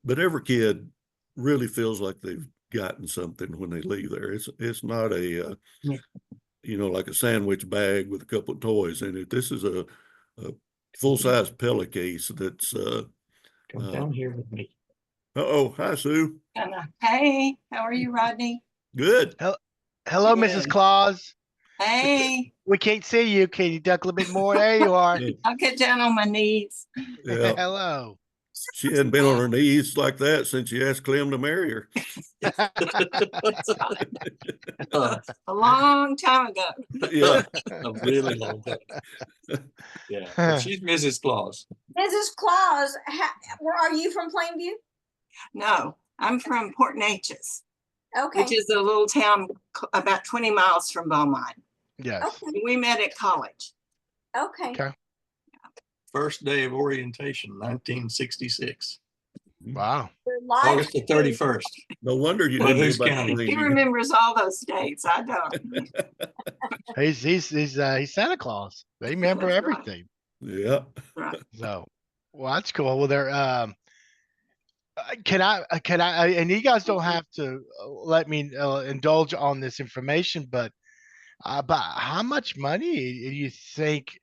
but every kid really feels like they've gotten something when they leave there. It's not a like a sandwich bag with a couple of toys in it. This is a full-size pillowcase that's Come down here with me. Oh, hi, Sue. Hey, how are you, Rodney? Good. Hello, Good. Mrs. Claus. Hey, We can't see you. Can you duck a little bit more? There you are. I'll get down on my knees. Yeah. Hello. She hadn't been on her knees like that since you asked Clem to marry her. A long time ago. Yeah. A really long time. Yeah. But she's Mrs. Claus. Mrs. Claus, where are you from? Plainview? No, I'm from Port Neches. Okay. which is a little town about 20 miles from Beaumont. Yes. Okay. We met at college. Okay. Okay. First day of orientation, 1966, Wow. Your life August the changed. 31st. No wonder you Well, didn't know who's about counting? He cleaning. remembers all those dates. I don't. He's Santa Claus. They remember That's right. everything. Yeah. Right. So, well, that's cool. Well, can I, and you guys don't have to let me indulge on this information, but how much money do you think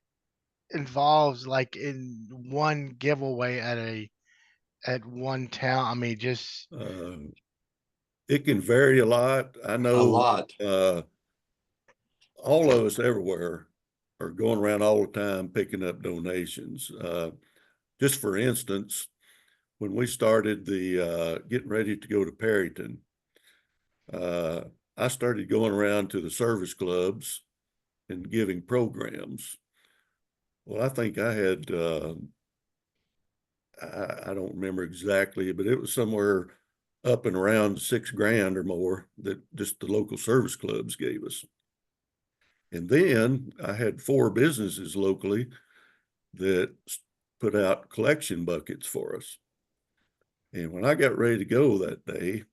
involves like in one giveaway at one town? I mean, just It can vary a lot. I A know lot. all of us everywhere are going around all the time picking up donations. Just for instance, when we started the getting ready to go to Perryton, I started going around to the service clubs and giving programs. Well, I think I had I don't remember exactly, but it was somewhere up and around $6,000 or more that just the local service clubs gave us. And then I had 4 businesses locally that put out collection buckets for us. And when I got ready to go that day,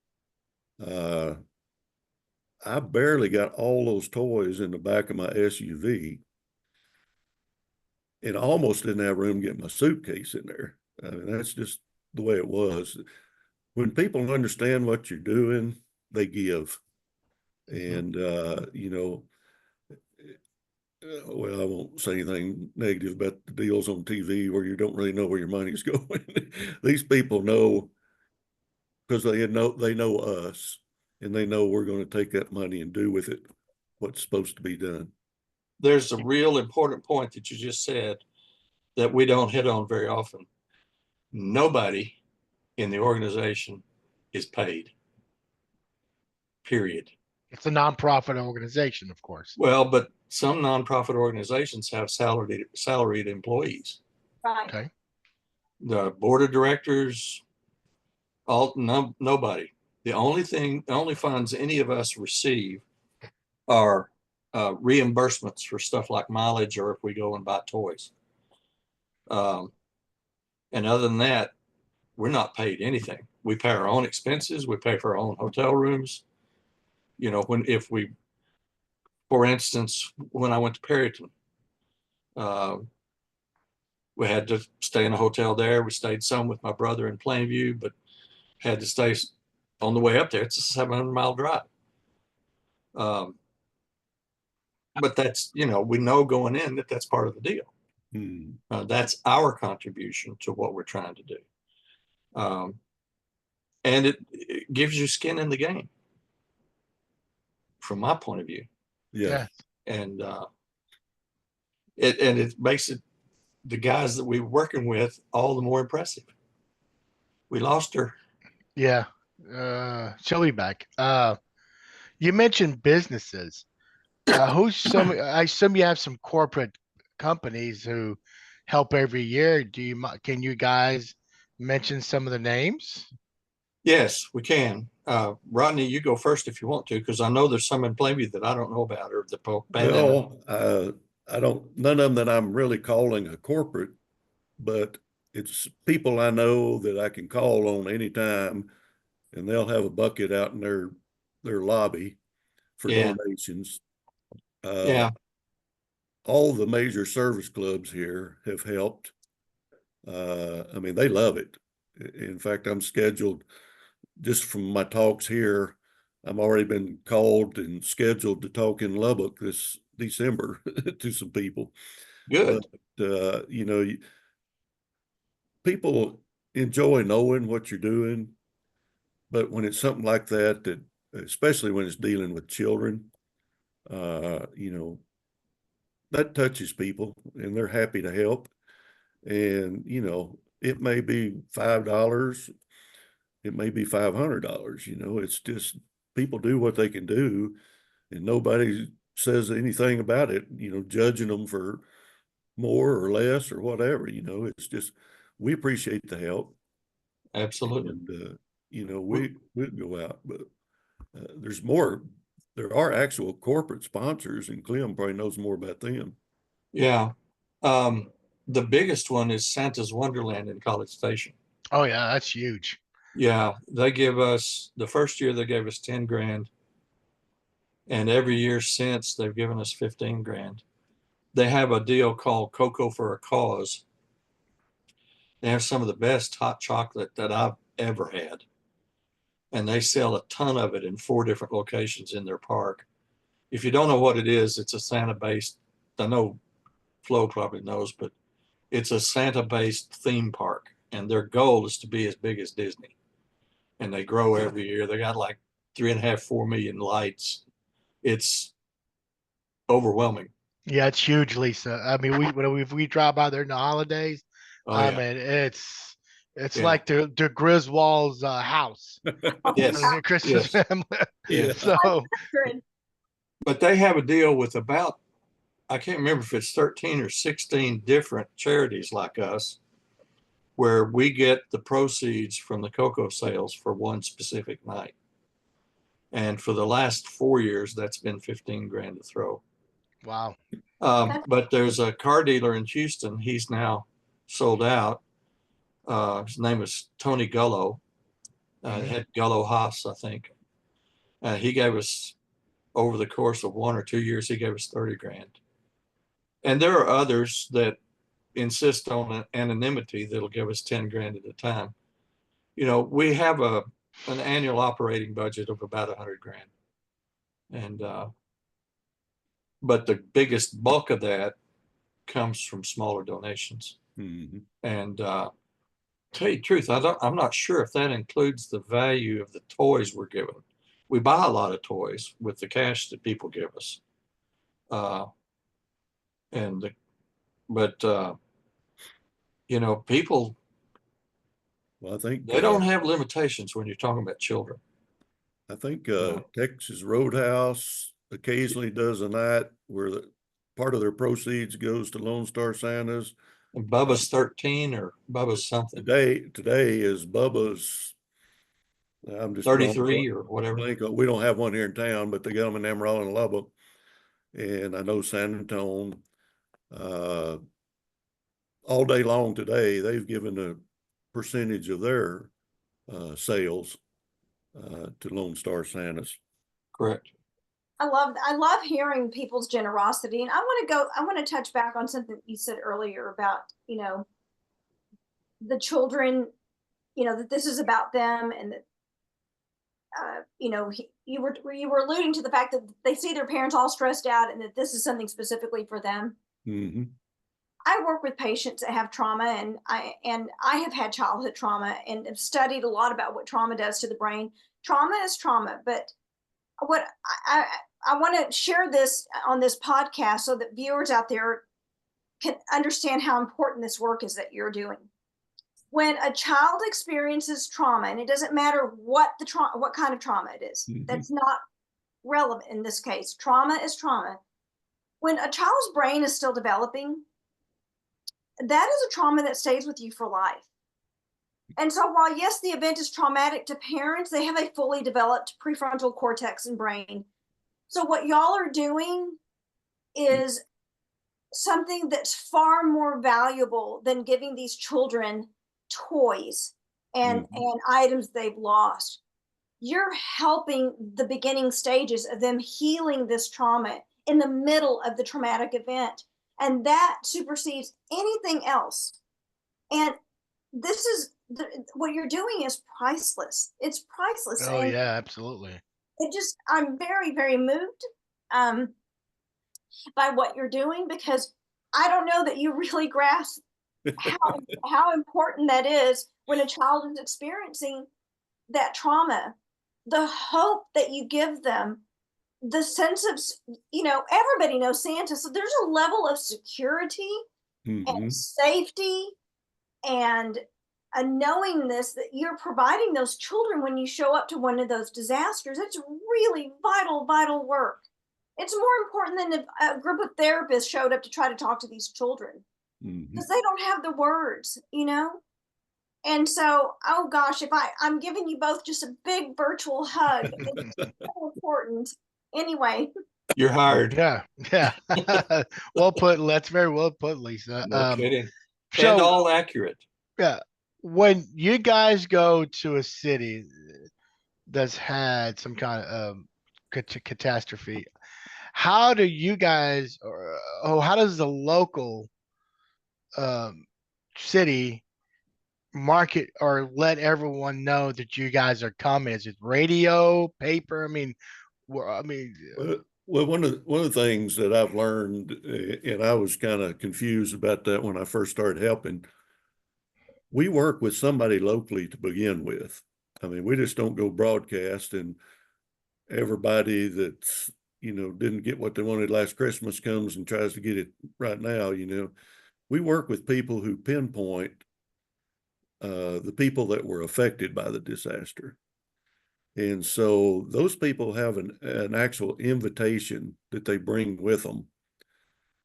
I barely got all those toys in the back of my SUV and I almost didn't have room to get my suitcase in there. I mean, that's just the way it was. When people understand what you're doing, they give. And, well, I won't say anything negative about the deals on TV where you don't really know where your money's going. These people know because they know us and they know we're going to take that money and do with it what's supposed to be done. There's a real important point that you just said that we don't hit on very often. Nobody in the organization is paid, period. it's a nonprofit organization, of course. Well, but some nonprofit organizations have salaried employees. Right. Okay. The board of directors, nobody. The only funds any of us receive are reimbursements for stuff like mileage or if we go and buy toys. And other than that, we're not paid anything. We pay our own expenses. We pay for our own hotel rooms. You know, for instance, when I went to Perryton, we had to stay in a hotel there. We stayed some with my brother in Plainview, but had to stay on the way up there. It's a 700-mile drive. But that's, we know going in that that's part of the deal. That's our contribution to what we're trying to do. And it gives you skin in the game from my point of view. Yeah. And it makes the guys that we were working with all the more impressive. We lost her. Yeah. She'll be back. You mentioned businesses. I assume you have some corporate companies who help every year. Can you guys mention some of the names? Yes, we can. Rodney, you go first if you want to, because I know there's some in Plainview that I don't know about or the pandemic. Well, none of them that I'm really calling a corporate, but it's people I know that I can call on anytime and they'll have a bucket out in their lobby for donations. Yeah. All the major service clubs here have helped. I mean, they love it. In fact, I'm scheduled just from my talks here. I've already been called and scheduled to talk in Lubbock this December to some people. Good. But, people enjoy knowing what you're doing. But when it's something like that, especially when it's dealing with children, that touches people and they're happy to help. And, it may be $5, it may be $500, it's just people do what they can do and nobody says anything about it, judging them for more or less or whatever, it's just, we appreciate the help. Absolutely. And, we'd go out, but there's more. There are actual corporate sponsors, and Clem probably knows more about them. Yeah. The biggest one is Santa's Wonderland in College Station. Oh yeah, that's huge. Yeah, they give us, the first year they gave us 10 grand. And every year since they've given us 15 grand. They have a deal called Cocoa for a Cause. They have some of the best hot chocolate that I've ever had. And they sell a ton of it in 4 different locations in their park. If you don't know what it is, it's a Santa-based, I know Flo probably knows, but it's a Santa-based theme park. And their goal is to be as big as Disney. And they grow every year. They got like 3.5, 4 million lights. It's overwhelming. Yeah, it's huge, Lisa. I mean, we drive by there in the holidays. Oh, I yeah. mean, it's Yeah. like the Griswold's house. Yes. The Christmas Yes. family. Yeah. So But they have a deal with about, I can't remember if it's 13 or 16 different charities like us, where we get the proceeds from the cocoa sales for one specific night. And for the last 4 years, that's been 15 grand to throw. wow. But there's a car dealer in Houston. He's now sold out. His name is Tony Gullo. Mhm. Had Gullo Haas, I think. He gave us, over the course of 1 or 2 years, he gave us 30 grand. And there are others that insist on anonymity that'll give us 10 grand at a time. You know, we have an annual operating budget of about 100 grand. And, but the biggest bulk of that comes from smaller donations. Mhm. And, tell you the truth, I'm not sure if that includes the value of the toys we're given. We buy a lot of toys with the cash that people give us. You know, people, Well, I think they don't have limitations when you're talking about children. Yeah. Texas Roadhouse occasionally does a night where part of their proceeds goes to Lone Star Santas. And Bubba's 13 or Bubba's something. Today is Bubba's. I'm just 33 or whatever. We don't have one here in town, but they got them in Amarillo and Lubbock. And I know San Antonio, all day long today, they've given a percentage of their sales to Lone Star Santas. Correct. I love hearing people's generosity. And I want to touch back on something you said earlier about, the children, that this is about them, and that, you were alluding to the fact that they see their parents all stressed out and that this is something specifically for them. Mm-hmm. I work with patients that have trauma, and I have had childhood trauma and have studied a lot about what trauma does to the brain. Trauma is trauma, but what I want to share this on this podcast so that viewers out there can understand how important this work is that you're doing. When a child experiences trauma, and it doesn't matter what kind of trauma it is, Mm-hmm. that's not relevant in this case. Trauma is trauma. When a child's brain is still developing, that is a trauma that stays with you for life. And so while, yes, the event is traumatic to parents, they have a fully developed prefrontal cortex and brain. So what y'all are doing is something that's far more valuable than giving these children toys and items they've lost. You're helping the beginning stages of them healing this trauma in the middle of the traumatic event. And that supersedes anything else. And this is what you're doing is priceless. It's priceless. Oh and yeah, absolutely. I'm very, very moved by what you're doing, because I don't know that you really grasp how important that is when a child is experiencing that trauma. The hope that you give them, the sense of, everybody knows Santa, so there's a level of security and safety and a knowingness that you're providing those children when you show up to one of those disasters. It's really vital, vital work. It's more important than if a group of therapists showed up to try to talk to these children, because they don't have the words, And so, oh gosh, if I'm giving you both just a big virtual hug. It's so important. Anyway, You're hired. Yeah, yeah. Well put. That's very well put, Lisa. No kidding. And So all accurate. yeah, when you guys go to a city that's had some kind of catastrophe, how do you guys, or how does the local um, city market or let everyone know that you guys are coming? Is it radio, paper? I mean, I mean, Well, one of the things that I've learned, and I was kind of confused about that when I first started helping, we work with somebody locally to begin with. I mean, we just don't go broadcast, and everybody that's, didn't get what they wanted last Christmas comes and tries to get it right now. We work with people who pinpoint the people that were affected by the disaster. And so those people have an actual invitation that they bring with them.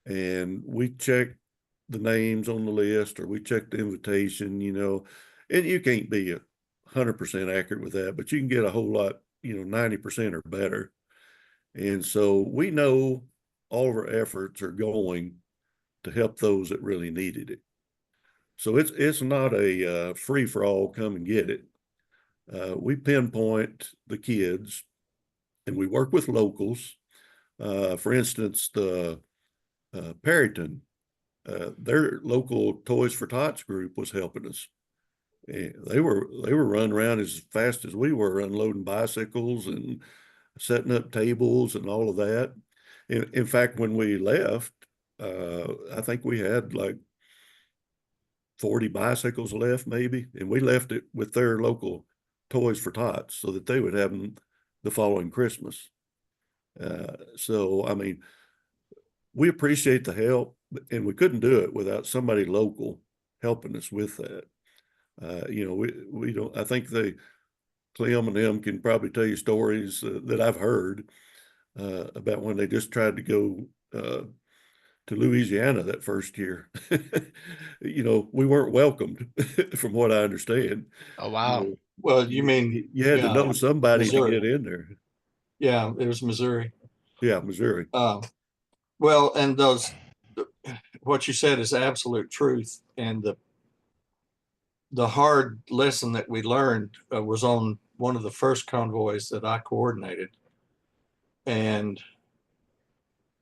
And we check the names on the list, or we check the invitation, and you can't be 100% accurate with that, but you can get a whole lot, 90% or better. And so we know all of our efforts are going to help those that really needed it. So it's not a free for all, come and get it. We pinpoint the kids, and we work with locals. For instance, the Perryton, their local Toys for Tots group was helping us. And they were running around as fast as we were, unloading bicycles and setting up tables and all of that. In fact, when we left, I think we had like 40 bicycles left, maybe, and we left it with their local Toys for Tots so that they would have them the following Christmas. So, I mean, we appreciate the help, and we couldn't do it without somebody local helping us with that. We don't, I think Clem and them can probably tell you stories that I've heard about when they just tried to go to Louisiana that first year. We weren't welcomed from what I understand. oh wow. Well, you mean, You had to yeah, know somebody to Missouri. get in there. Yeah, it was Missouri. Yeah, Missouri. Well, and what you said is absolute truth. And the hard lesson that we learned was on one of the first convoys that I coordinated. And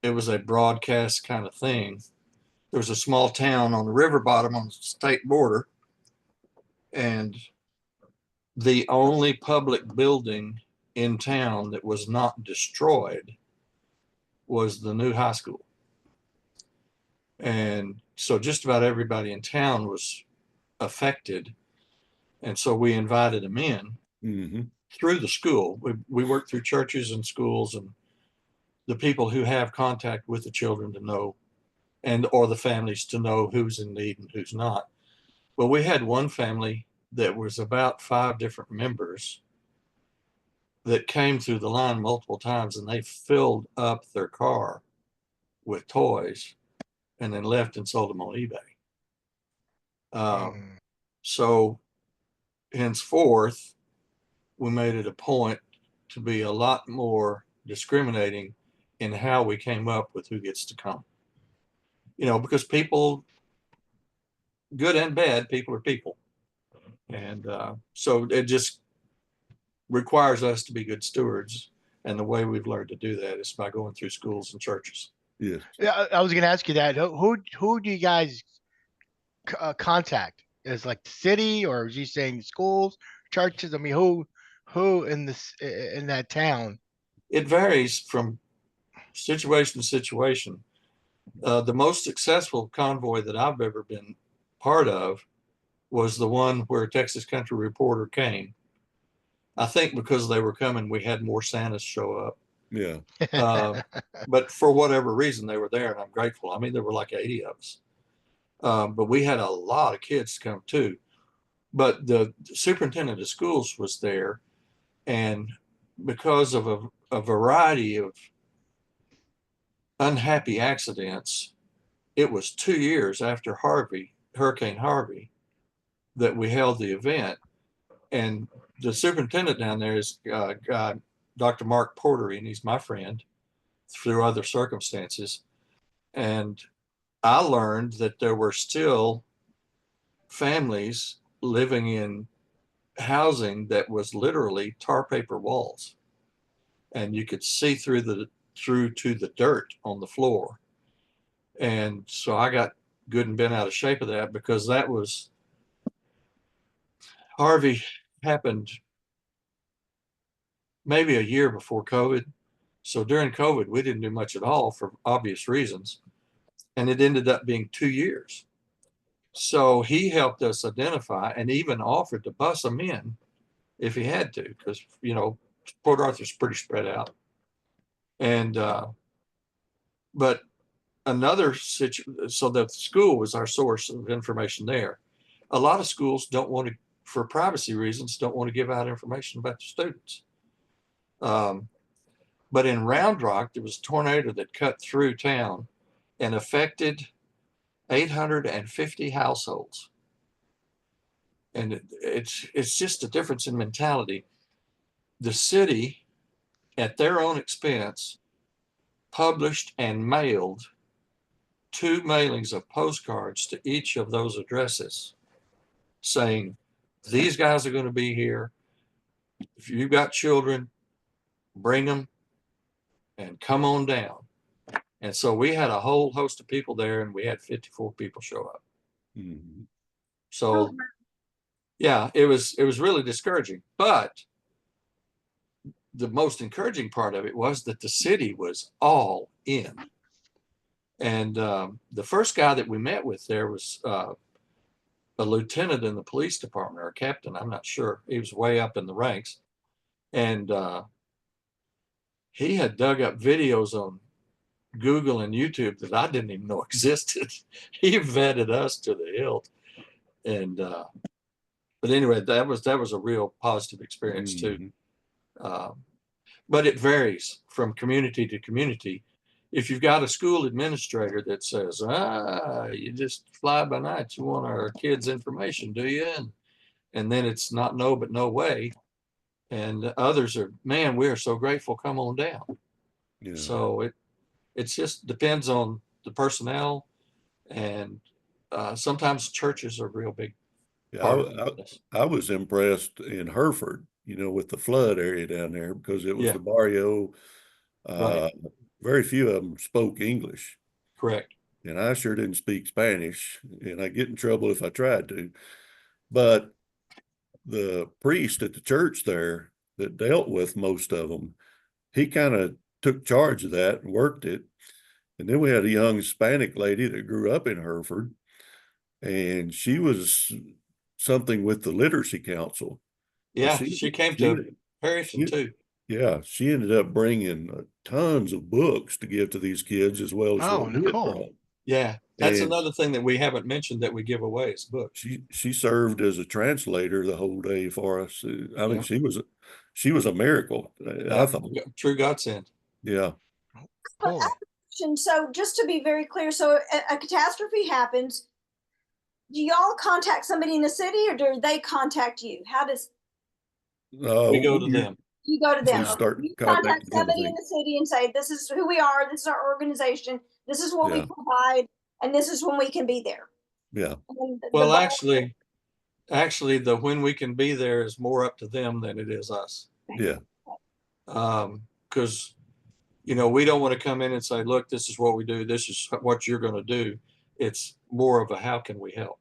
it was a broadcast kind of thing. There was a small town on the river bottom on the state border, and the only public building in town that was not destroyed was the new high school. And so just about everybody in town was affected. And so we invited them in through the school. We worked through churches and schools and the people who have contact with the children to know, or the families to know who's in need and who's not. Well, we had one family that was about 5 different members that came through the line multiple times, and they filled up their car with toys and then left and sold them on eBay. So henceforth, we made it a point to be a lot more discriminating in how we came up with who gets to come. Because people, good and bad, people are people. And so it just requires us to be good stewards. And the way we've learned to do that is by going through schools and churches. Yes. Yeah, I was going to ask you that. Who do you guys contact? Is like the city, or is you saying schools, churches? I mean, who in that town? It varies from situation to situation. The most successful convoy that I've ever been part of was the one where Texas Country Reporter came. I think because they were coming, we had more Santas show up. Yeah. But for whatever reason, they were there, and I'm grateful. I mean, there were like 80 of us. But we had a lot of kids come too. But the superintendent of schools was there, and because of a variety of unhappy accidents, it was 2 years after Hurricane Harvey, that we held the event. And the superintendent down there is Dr. Mark Porter, and he's my friend through other circumstances. And I learned that there were still families living in housing that was literally tar paper walls, and you could see through to the dirt on the floor. And so I got good and bent out of shape of that, because that was, Harvey happened maybe a year before COVID. So during COVID, we didn't do much at all for obvious reasons. And it ended up being 2 years. So he helped us identify and even offered to bus them in if he had to, because, you know, Port Arthur's pretty spread out. And, but another situation, so the school was our source of information there. A lot of schools don't want to, for privacy reasons, don't want to give out information about the students. But in Round Rock, there was a tornado that cut through town and affected 850 households. And it's just a difference in mentality. The city, at their own expense, published and mailed 2 mailings of postcards to each of those addresses saying, these guys are going to be here. If you've got children, bring them and come on down. And so we had a whole host of people there, and we had 54 people show up. Mhm. So yeah, it was really discouraging. But the most encouraging part of it was that the city was all in. And the first guy that we met with there was a lieutenant in the police department, or a captain, I'm not sure. He was way up in the ranks. And he had dug up videos on Google and YouTube that I didn't even know existed. He vetted us to the hilt. And but anyway, that was a real positive experience too. But it varies from community to community. If you've got a school administrator that says, you just fly by night, you want our kids' information, do you? And then it's not no, but no way. And others are, man, we are so grateful, come on down. Yeah. So it just depends on the personnel, and sometimes churches are real big part of this. I was impressed in Hereford, you know, with the flood area down there, because it was the barrio. Right. Very few of them spoke English. Correct. And I sure didn't speak Spanish, and I get in trouble if I tried to. But the priest at the church there that dealt with most of them, he kind of took charge of that and worked it. And then we had a young Hispanic lady that grew up in Hereford, and she was something with the Literacy Council. Yeah, she came to Harrison too. Yeah, she ended up bringing tons of books to give to these kids, as well as Oh, what we had cool. brought. Yeah, that's And another thing that we haven't mentioned that we give away is books. she served as a translator the whole day for us. I mean, Yeah. she was a miracle. I thought. True godsend. Yeah. Cool. So just to be very clear, so a catastrophe happens. Do y'all contact somebody in the city, or do they contact you? How does We go to them? you go to them? We start You contacting contact somebody the in the city and say, this is who we are, this is our organization, this is what we Yeah. provide, and this is when we can be there. Yeah. Well, actually, the when we can be there is more up to them than it is us. Yeah. Because, you know, we don't want to come in and say, look, this is what we do, this is what you're going to do. It's more of a how can we help?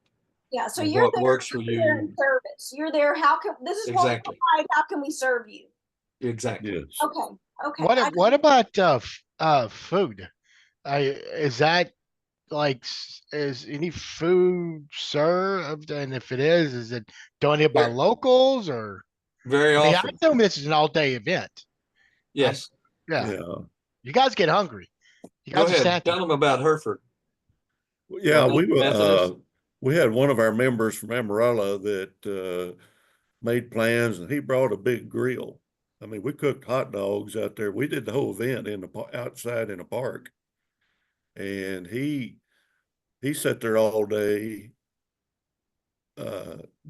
Yeah, so And you're what there, works for you're there in you. service. You're there. How can this is what we Exactly. provide, how can we serve you? Exactly. Yes. Okay. Okay. What about food? Is that like is any food served? And if it is it donated by locals or? Very I mean, I often. assume this is an all-day event. Yes. Yeah. You guys get hungry. You Go guys are ahead. Santa. Tell them about Hereford. Yeah, Methodist? we had one of our members from Amarillo that made plans, and he brought a big grill. I mean, we cooked hot dogs out there. We did the whole event outside in a park, and he sat there all day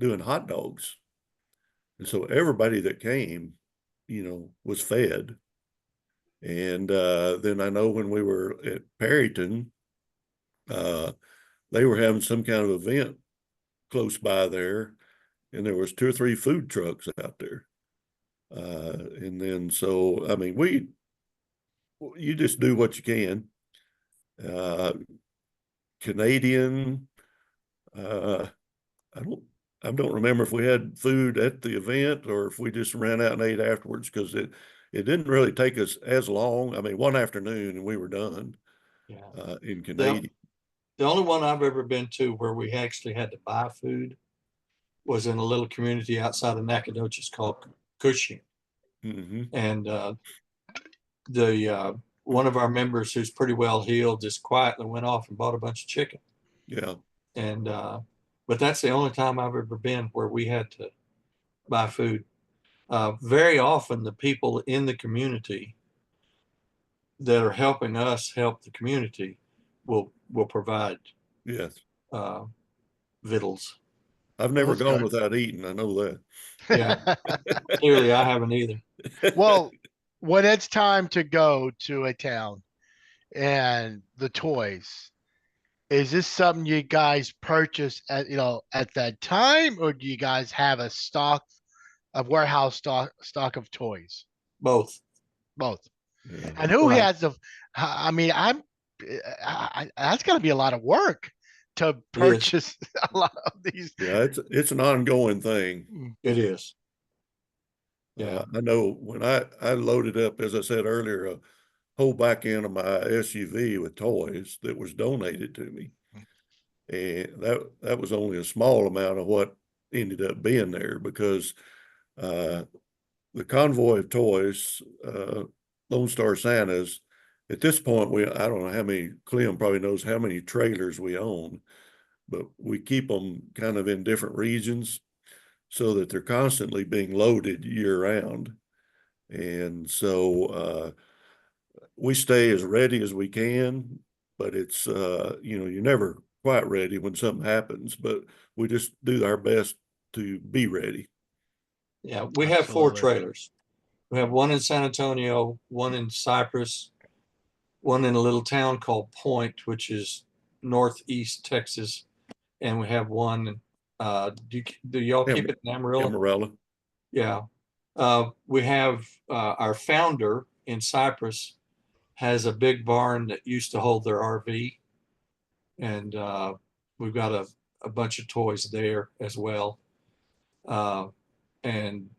doing hot dogs. And so everybody that came, was fed. And then I know when we were at Perryton, they were having some kind of event close by there, and there was 2 or 3 food trucks out there. And then so I mean, you just do what you can. Canadian, I don't remember if we had food at the event or if we just ran out and ate afterwards, because it didn't really take us as long. I mean, one afternoon and we were done. Yeah. In Canadian. The only one I've ever been to where we actually had to buy food was in a little community outside of Nacogdoches called Cushing. Mm-hmm. And one of our members, who's pretty well heeled, just quietly went off and bought a bunch of chicken. Yeah. And but that's the only time I've ever been where we had to buy food. Very often the people in the community that are helping us help the community will provide Yes. victuals. I've never gone good. without eating. I know that. Yeah. Clearly I haven't either. Well, when it's time to go to a town and the toys, is this something you guys purchase at at that time, or do you guys have a warehouse stock of toys? Both. Both. Yeah. And who Right. has the? I mean, that's got to be a lot of work to purchase a lot of these. Yeah, it's an ongoing thing. It is. Yeah. I know when I loaded up, as I said earlier, a whole back end of my SUV with toys that was donated to me. And that was only a small amount of what ended up being there, because the convoy of toys, Lone Star Santas, at this point, I don't know how many, Clem probably knows how many trailers we own, but we keep them kind of in different regions so that they're constantly being loaded year round. And so we stay as ready as we can, but it's, you're never quite ready when something happens, but we just do our best to be ready. Yeah. We have 4 Absolutely. trailers. We have one in San Antonio, one in Cypress, one in a little town called Point, which is northeast Texas, and we have one. Do y'all keep it in Amarillo? Amarillo. Yeah. We have our founder in Cypress has a big barn that used to hold their RV, and we've got a bunch of toys there as well. And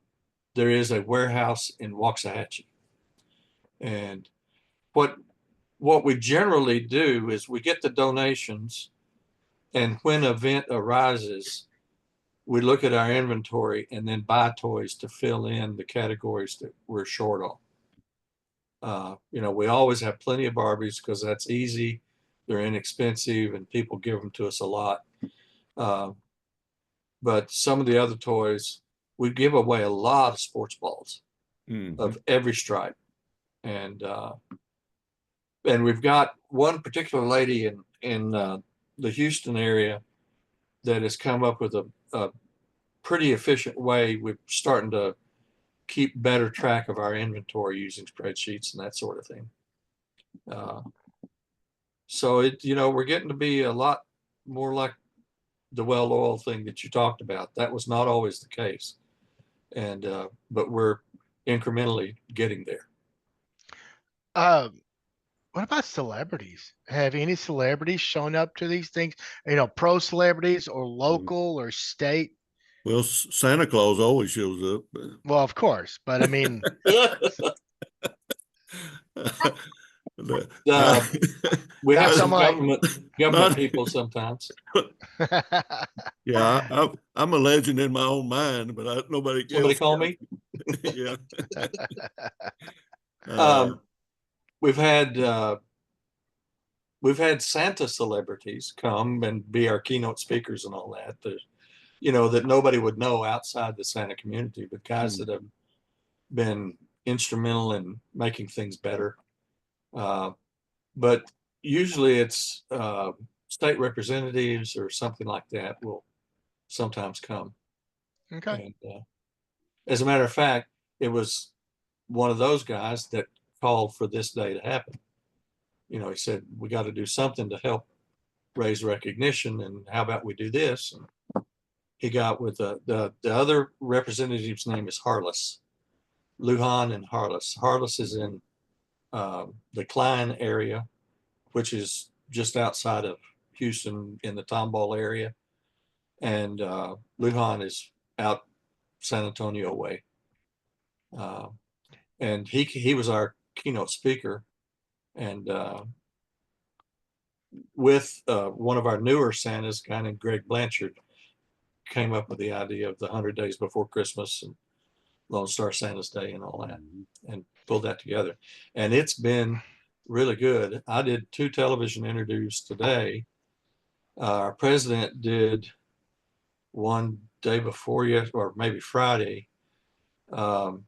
there is a warehouse in Waxahachie. And what we generally do is we get the donations, and when an event arises, we look at our inventory and then buy toys to fill in the categories that we're short on. We always have plenty of Barbies because that's easy, they're inexpensive, and people give them to us a lot. But some of the other toys, we give away a lot of sports balls of every stripe. And we've got one particular lady in the Houston area that has come up with a pretty efficient way. We're starting to keep better track of our inventory using spreadsheets and that sort of thing. So we're getting to be a lot more like the well-oiled thing that you talked about. That was not always the case, and but we're incrementally getting there. What about celebrities? Have any celebrities shown up to these things? Pro celebrities or local or state? Well, Santa Claus always shows up. Well, of course, but I mean, we have some like, government people sometimes. Yeah, I'm a legend in my own mind, but nobody Somebody else call me. Yeah. We've had Santa celebrities come and be our keynote speakers and all that. That nobody would know outside the Santa community, but guys that have been instrumental in making things better. But usually it's state representatives or something like that will sometimes come. Okay. And as a matter of fact, it was one of those guys that called for this day to happen. You know, he said, we got to do something to help raise recognition. And how about we do this? And he got with the other representative's name is Harless, Lujan and Harless. Harless is in the Klein area, which is just outside of Houston in the Tomball area. And Lujan is out San Antonio way. And he was our keynote speaker. And with one of our newer Santas, a guy named Greg Blanchard, came up with the idea of the 100 Days Before Christmas and Lone Star Santa's Day and all that, and pulled that together. And it's been really good. I did 2 television interviews today. Our president did one day before yesterday, or maybe Friday. And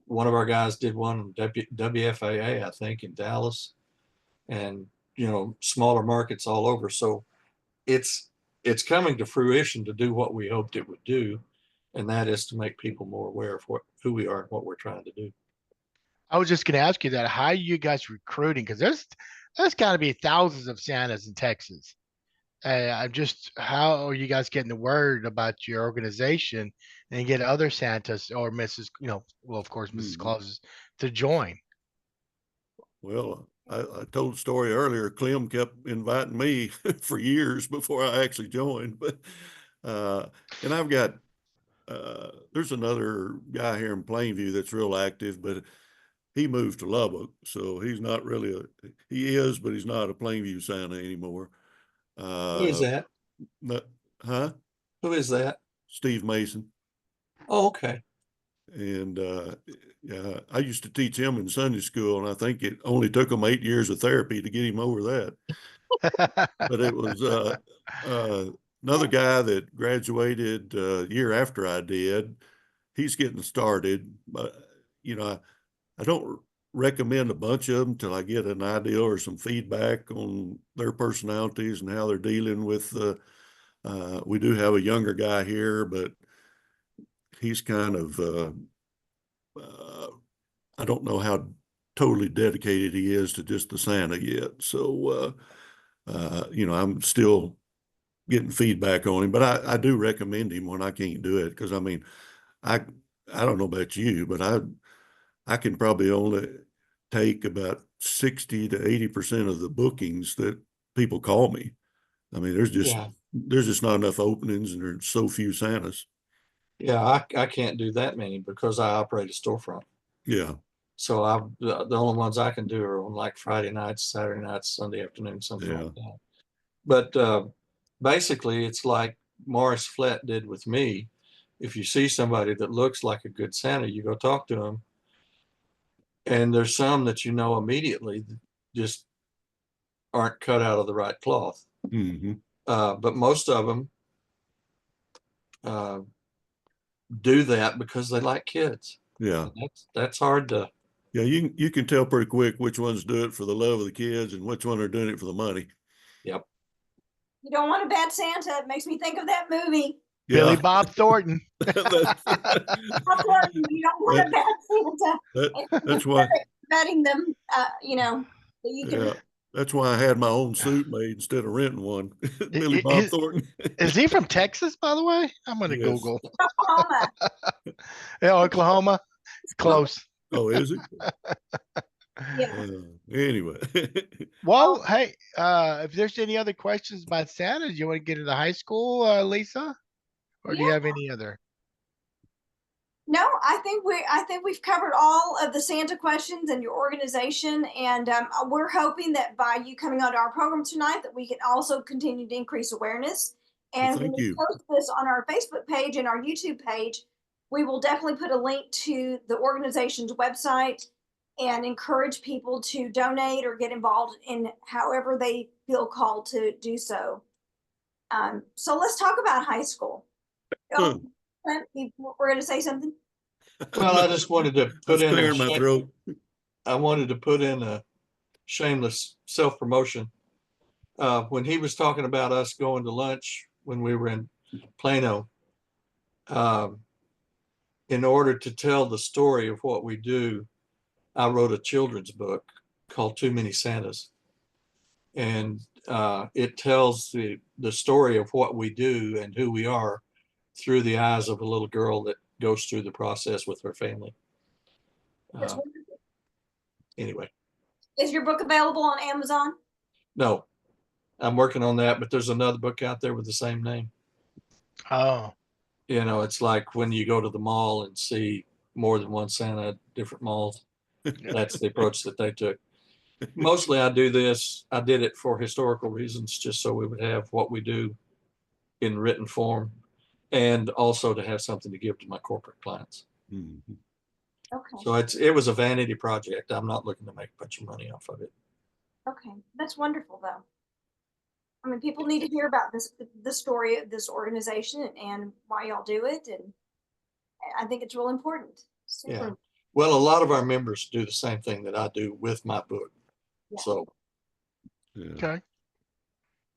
one of our guys did one WFAA, I think, in Dallas, and you know, smaller markets all over. So it's coming to fruition to do what we hoped it would do, and that is to make people more aware of who we are and what we're trying to do. I was just going to ask you that. How are you guys recruiting? Because there's got to be thousands of Santas in Texas. I'm just, how are you guys getting the word about your organization and get other Santas or Mrs. Well, of course, Mrs. Clauses to join? Well, I told the story earlier. Clem kept inviting me for years before I actually joined. But and I've got there's another guy here in Plainview that's real active, but he moved to Lubbock, so he's not really he is, but he's not a Plainview Santa anymore. Who is that? Huh? Who is that? Steve Mason. Oh, okay. And yeah, I used to teach him in Sunday school, and I think it only took him 8 years of therapy to get him over that. But it was another guy that graduated a year after I did. He's getting started, but you know, I don't recommend a bunch of them till I get an idea or some feedback on their personalities and how they're dealing with. We do have a younger guy here, but he's kind of I don't know how totally dedicated he is to just the Santa yet. So you know, I'm still getting feedback on him, but I do recommend him when I can't do it, because I mean, I don't know about you, but I can probably only take about 60 to 80% of the bookings that people call me. I mean, there's just not enough openings, and there's so few Santas. Yeah, I can't do that many because I operate a storefront. Yeah. So the only ones I can do are on like Friday nights, Saturday nights, Sunday afternoon, something like that. But basically, it's like Morris Flett did with me. If you see somebody that looks like a good Santa, you go talk to them. And there's some that you know immediately that just aren't cut out of the right cloth. Mm-hmm. But most of them do that because they like kids. Yeah. And that's hard to. Yeah, you can tell pretty quick which ones do it for the love of the kids and which one are doing it for the money. Yep. You don't want a bad Santa. It makes me think of that movie. Yeah. Billy Bob Thornton. You don't want a bad Santa. That's why Vetting them, you know, you can. Yeah, that's why I had my own suit made instead of renting one. Billy Bob Thornton. Is he from Texas, by the way? I'm going to Yes. Google. Oklahoma. Yeah, Oklahoma. Close. Oh, is it? Yeah. Anyway. Well, hey, if there's any other questions about Santa, do you want to get into high school, Lisa? Or do you have any other? No, I think we've covered all of the Santa questions and your organization, and we're hoping that by you coming onto our program tonight, that we can also continue to increase awareness. And when we post this on our Facebook page and our YouTube page, we will definitely put a link to the organization's website and encourage people to donate or get involved in however they feel called to do so. So let's talk about high school. We're going to say something. Well, I just wanted to put in my throat. I wanted to put in a shameless self-promotion. When he was talking about us going to lunch when we were in Plano, in order to tell the story of what we do, I wrote a children's book called Too Many Santas. And it tells the story of what we do and who we are through the eyes of a little girl that goes through the process with her family. That's wonderful. Anyway, Is your book available on Amazon? no, I'm working on that, but there's another book out there with the same name. Oh, You know, it's like when you go to the mall and see more than one Santa at different malls. That's the approach that they took. Mostly I did it for historical reasons, just so we would have what we do in written form, and also to have something to give to my corporate clients. Mhm. Okay. So it was a vanity project. I'm not looking to make a bunch of money off of it. Okay. That's wonderful, though. I mean, people need to hear about the story of this organization and why y'all do it. And I think it's real important. Super. Yeah. Well, a lot of our members do the same thing that I do with my book. Yeah. So Yeah. okay.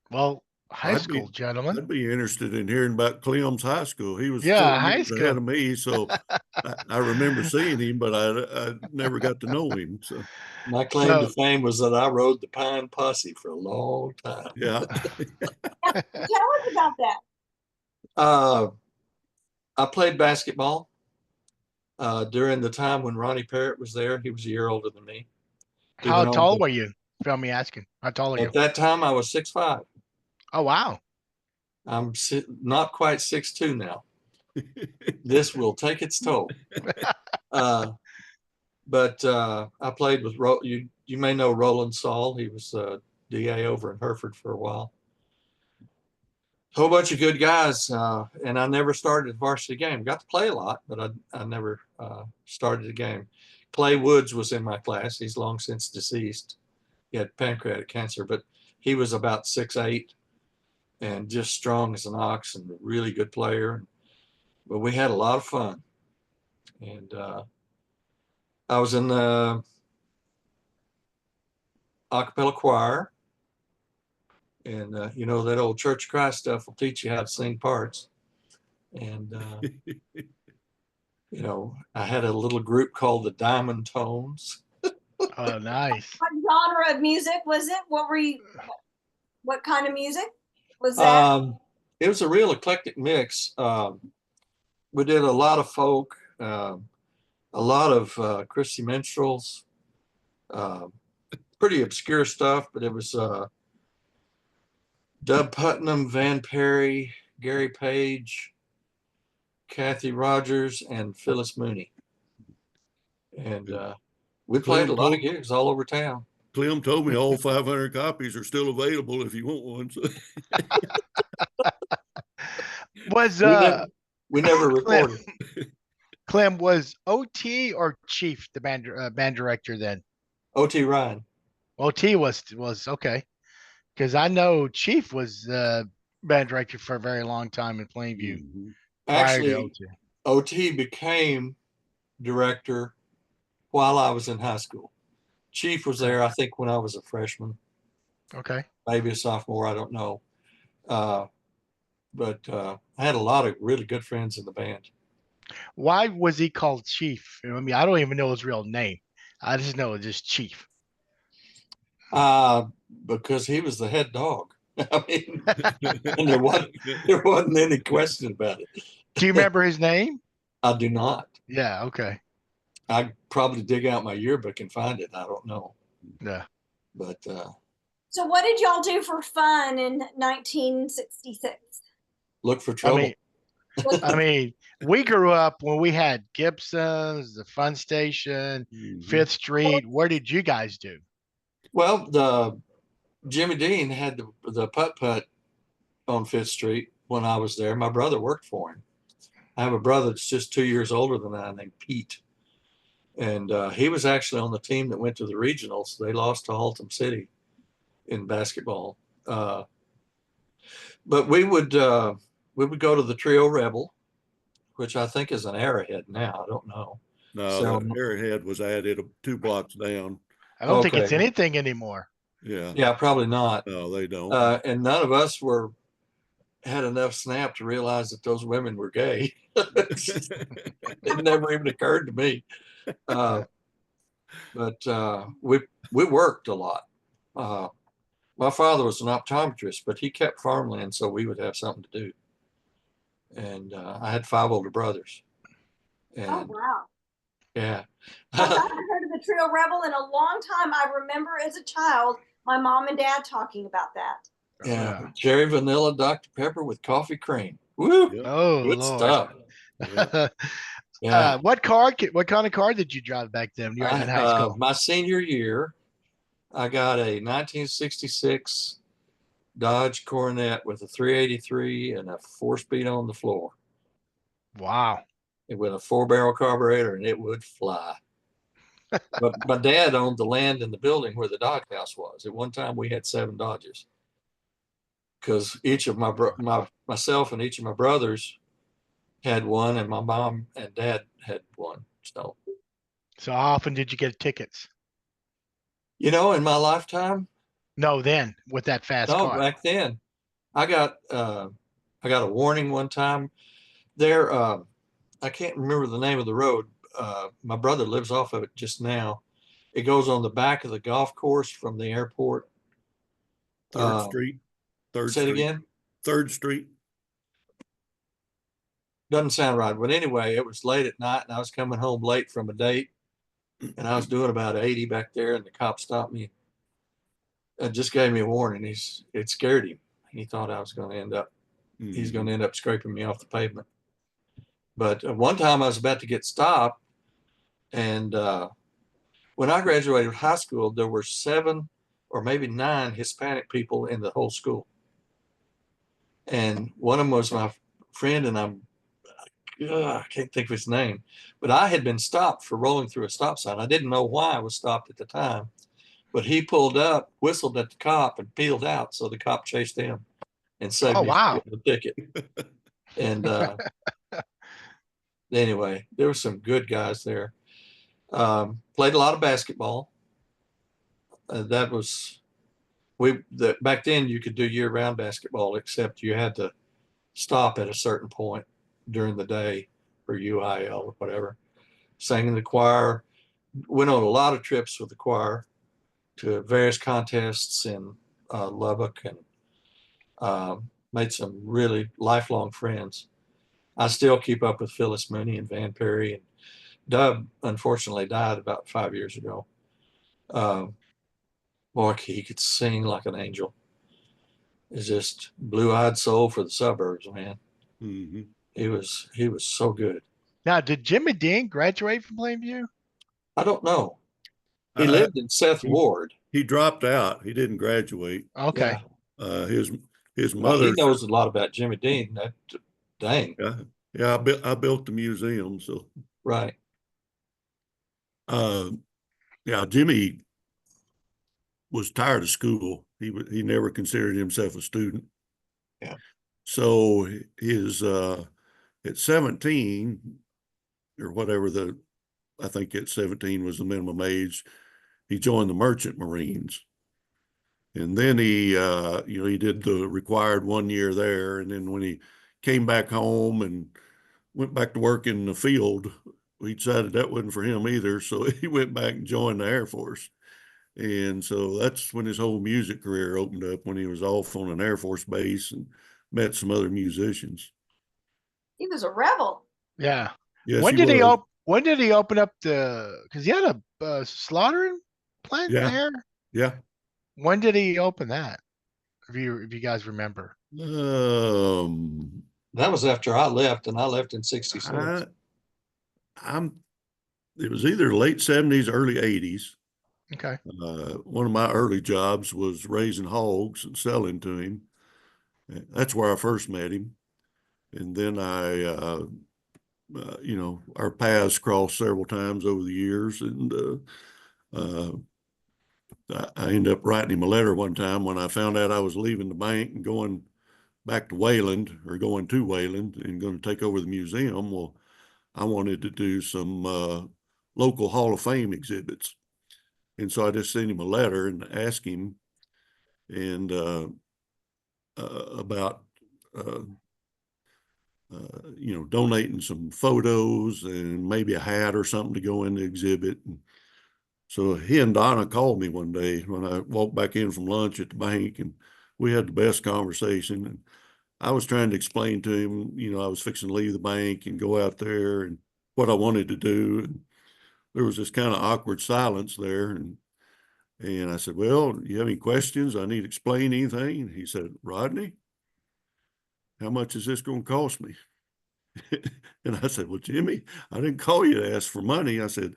Well, high I'd be- school, gentlemen. I'd be interested in hearing about Clem's high school. He was Yeah, 4 high years school. ahead of me, so I remember seeing him, but I never got to know him. So my claim to fame was that I rode the Pine Posse for a long time. yeah. Tell us about that. I played basketball during the time when Ronnie Parrott was there. He was a year older than me. He How went on tall to- were you? Feel me asking. How tall are you? At that time, I was 6'5". Oh, wow. I'm not quite 6'2" now. This will take its toll. But I played with you may know Roland Saul. He was DA over in Hereford for a while. A whole bunch of good guys, and I never started a varsity game. Got to play a lot, but I never started a game. Clay Woods was in my class. He's long since deceased. He had pancreatic cancer, but he was about 6'8" and just strong as an ox and a really good player. But we had a lot of fun. And I was in the a cappella choir. And, you know, that old Church of Christ stuff will teach you how to sing parts. And, you know, I had a little group called the Diamond Tones. Oh, nice. What genre of music was it? What kind of music was that? It was a real eclectic mix. We did a lot of folk, a lot of Christy minstrels, pretty obscure stuff, but it was Dub Putnam, Van Perry, Gary Page, Kathy Rogers, and Phyllis Mooney. And we played a lot of gigs all over town. Clem told me all 500 copies are still available if you want one. So. Was we never recorded. Clem, was OT or Chief the band director then? O.T. Ryan. OT was okay, because I know Chief was band director for a very long time in Plainview. Mhm. Prior to Actually, OT became director while I was in high school. Chief was there, I think, when I was a freshman. Okay. Maybe a sophomore, I don't know. But I had a lot of really good friends in the band. Why was he called Chief? I mean, I don't even know his real name. I just know it's just Chief. Because he was the head dog. I mean, and there wasn't any question about it. Do you remember his name? I do not. Yeah. Okay. I'd probably dig out my yearbook and find it. I don't know. Yeah. But So what did y'all do for fun in 1966? look for trouble. I mean, we grew up when we had Gibson's, the Fun Station, Fifth Street. Where did you guys do? Well, Jimmy Dean had the putt-putt on Fifth Street when I was there. My brother worked for him. I have a brother that's just 2 years older than I, named Pete. And he was actually on the team that went to the regionals. They lost to Haltom City in basketball. But we would go to the Trio Rebel, which I think is an Arrowhead now. I don't know. No, So, the Arrowhead was added 2 blocks down. I don't think it's anything anymore. Yeah. Yeah, probably not. No, they don't. And none of us were had enough snap to realize that those women were gay. It never even occurred to me. But we worked a lot. My father was an optometrist, but he kept farmland so we would have something to do. And I had 5 older brothers. And Oh, wow. yeah. I haven't heard of the Trio Rebel in a long time. I remember as a child, my mom and dad talking about that. Yeah. Cherry vanilla Dr. Pepper with coffee cream. Woo! Yep. Oh, Good Lord. stuff. Yep. Yeah. What kind of car did you drive back then when you were in high school? My senior year, I got a 1966 Dodge Coronet with a 383 and a 4-speed on the floor. Wow. It with a 4-barrel carburetor, and it would fly. But my dad owned the land in the building where the doghouse was. At one time, we had 7 Dodges because each of myself and each of my brothers had one, and my mom and dad had one. So how often did you get tickets? in my lifetime, No, then with that fast no, car. back then, I got a warning one time. There, I can't remember the name of the road. My brother lives off of it just now. It goes on the back of the golf course from the airport. Third Street. Third Say it Street. again. 3rd Street. Doesn't sound right. But anyway, it was late at night, and I was coming home late from a date, and I was doing about 80 back there, and the cop stopped me and just gave me a warning. It scared him. He thought I was going to end up. He's going to end up scraping me off the pavement. But one time I was about to get stopped, and when I graduated high school, there were 7 or maybe 9 Hispanic people in the whole school. And one of them was my friend, and I can't think of his name, but I had been stopped for rolling through a stop sign. I didn't know why I was stopped at the time, but he pulled up, whistled at the cop, and peeled out. So the cop chased him and saved me wow. from the ticket. And anyway, there were some good guys there. Played a lot of basketball. That was back then you could do year-round basketball, except you had to stop at a certain point during the day for UIL or whatever. Sang in the choir, went on a lot of trips with the choir to various contests in Lubbock, and made some really lifelong friends. I still keep up with Phyllis Mooney and Van Perry, and Dub unfortunately died about 5 years ago. Boy, he could sing like an angel. It's just blue-eyed soul for the suburbs, man. Mm-hmm. He was so good. Now, did Jimmy Dean graduate from Plainview? I don't know. He lived in Seth Ward. He dropped out. He didn't graduate. Okay. Yeah. His Well, mother. he knows a lot about Jimmy Dean. Dang. Yeah. I built the museum. So Right. Yeah, Jimmy was tired of school. He never considered himself a student. Yeah. So his at 17 or whatever I think at 17 was the minimum age, he joined the Merchant Marines. And then he did the required 1 year there. And then when he came back home and went back to work in the field, he decided that wasn't for him either. So he went back and joined the Air Force. And so that's when his whole music career opened up, when he was off on an Air Force base and met some other musicians. He was a rebel. Yeah. Yes, When he did was. when did he open up because he had a slaughtering plant there? Yeah. When did he open that? If you guys remember. That was after I left, and I left in '66. It was either late 70s, early 80s. Okay. One of my early jobs was raising hogs and selling to him. That's where I first met him. And then our paths crossed several times over the years. And I ended up writing him a letter one time when I found out I was leaving the bank and going back to Wayland, or going to Wayland and going to take over the museum. Well, I wanted to do some local Hall of Fame exhibits. And so I just sent him a letter and asked him about donating some photos and maybe a hat or something to go in the exhibit. And so he and Donna called me one day when I walked back in from lunch at the bank, and we had the best conversation. And I was trying to explain to him, I was fixing to leave the bank and go out there and what I wanted to do. And there was this kind of awkward silence there. And I said, well, do you have any questions? I need to explain anything. And he said, Rodney, how much is this going to cost me? And I said, well, Jimmy, I didn't call you to ask for money. I said,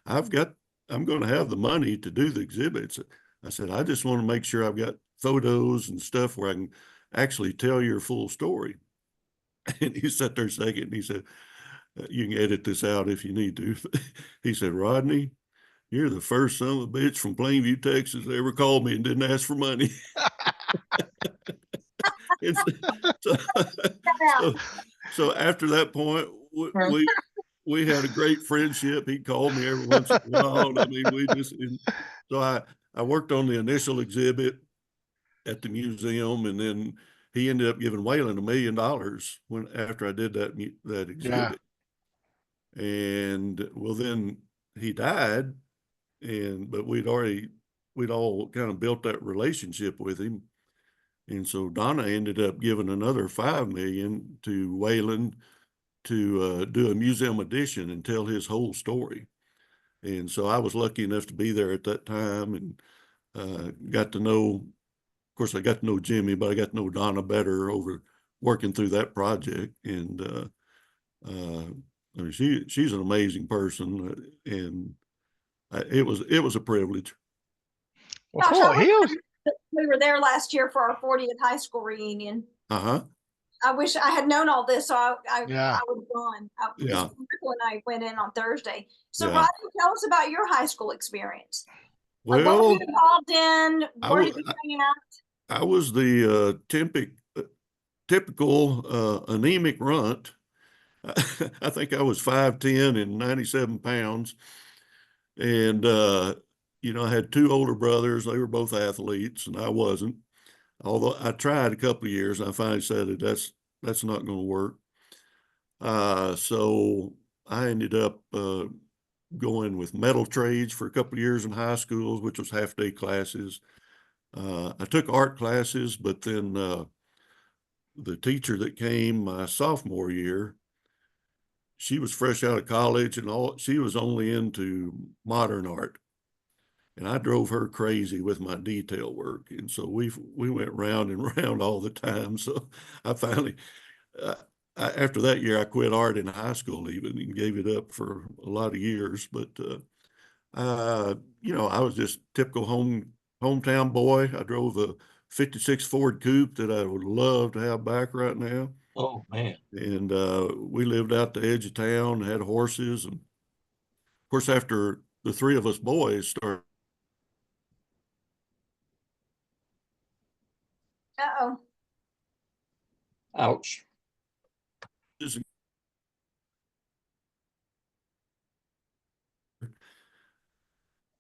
I'm going to have the money to do the exhibits. I said, I just want to make sure I've got photos and stuff where I can actually tell your full story. And he sat there a second and he said, you can edit this out if you need to. He said, Rodney, you're the first son of a bitch from Plainview, Texas that ever called me and didn't ask for money. So after that point, we had a great friendship. He called me every once in a while. I mean, so I worked on the initial exhibit at the museum, and then he ended up giving Waylon $1 million after I did that exhibit. Yeah. And well, then he died, but we'd all kind of built that relationship with him. And so Donna ended up giving another $5 million to Waylon to do a museum edition and tell his whole story. And so I was lucky enough to be there at that time, and got to know, of course, I got to know Jimmy, but I got to know Donna better over working through that project. And I mean, she's an amazing person, and it was a privilege. Well, cool. We were there last year for our 40th high school reunion. Uh-huh. I wish I had known all this, so I would have gone. Yeah. Knuckle and I went in on Thursday. So, Yeah. Rodney, tell us about your high school experience. Well, what were you involved in? Where did you hang out? I was the typical anemic runt. I think I was 5'10" and 97 pounds. And, I had two older brothers. They were both athletes, and I wasn't. Although I tried a couple of years, I finally said that that's not going to work. So I ended up going with metal trades for a couple of years in high schools, which was half-day classes. I took art classes, but then the teacher that came my sophomore year, she was fresh out of college, and she was only into modern art. And I drove her crazy with my detail work. And so we went round and round all the time. So I finally, after that year, I quit art in high school even and gave it up for a lot of years. But, I was just typical hometown boy. I drove a 56 Ford Coupe that I would love to have back right now. Oh, man. And we lived out the edge of town, had horses. And of course, after the three of us boys started. Uh-oh. Ouch.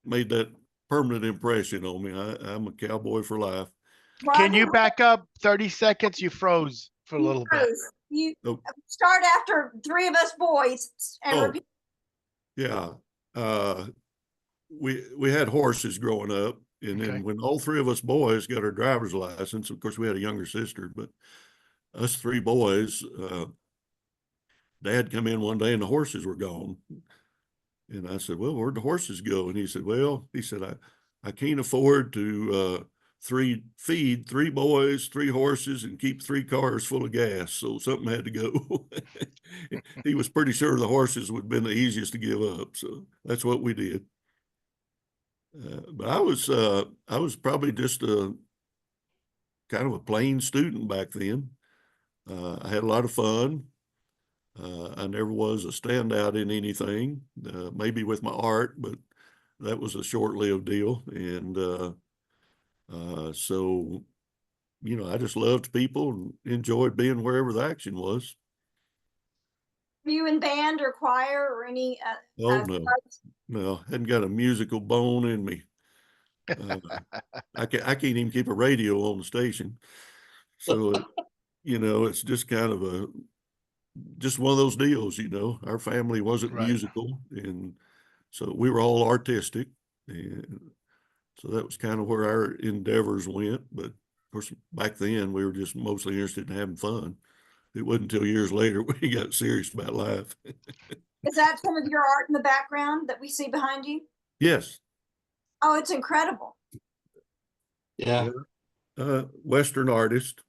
Made that permanent impression on me. I'm a cowboy for life. Can you back up 30 seconds? You froze for a little bit. You start after three of us boys and repeat. Yeah. We had horses growing up, and then when all three of us boys got our driver's license, of course we had a younger sister, but us three boys, Dad come in one day and the horses were gone. And I said, well, where'd the horses go? And he said, I can't afford to feed three boys, three horses, and keep three cars full of gas. So something had to go. He was pretty sure the horses would have been the easiest to give up. So that's what we did. But I was probably just a kind of a plain student back then. I had a lot of fun. I never was a standout in anything, maybe with my art, but that was a short-lived deal. And so, I just loved people and enjoyed being wherever the action was. Were you in band or choir or any? No, hadn't got a musical bone in me. I can't even keep a radio on the station. So it's just kind of just one of those deals, our family wasn't Right. musical, and so we were all artistic. And so that was kind of where our endeavors went. But of course, back then we were just mostly interested in having fun. It wasn't until years later we got serious about life. Is that some of your art in the background that we see behind you? Yes. Oh, it's incredible. Yeah. Western artist.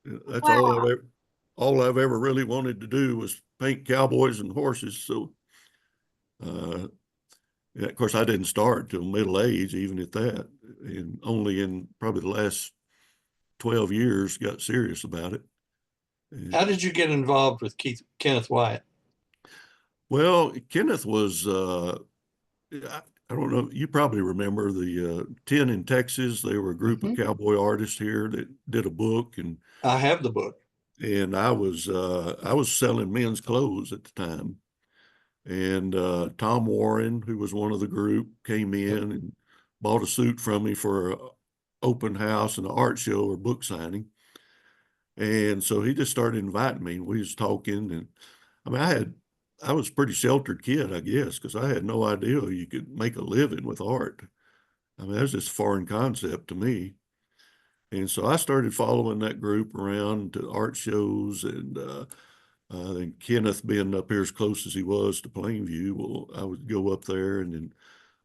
That's Wow. all I've ever really wanted to do was paint cowboys and horses. So, yeah, of course, I didn't start till middle age, even at that, and only in probably the last 12 years got serious about it. And, How did you get involved with Kenneth Wyatt? well, Kenneth was, I don't know, you probably remember the 10 in Texas. They were a group of cowboy artists here that did a book, and I have the book. I was selling men's clothes at the time. And Tom Warren, who was one of the group, came in and bought a suit from me for an open house and an art show or book signing. And so he just started inviting me. We was talking, and I mean, I was a pretty sheltered kid, I guess, because I had no idea you could make a living with art. I mean, that was just a foreign concept to me. And so I started following that group around to art shows, and then Kenneth being up here as close as he was to Plainview, well, I would go up there. And then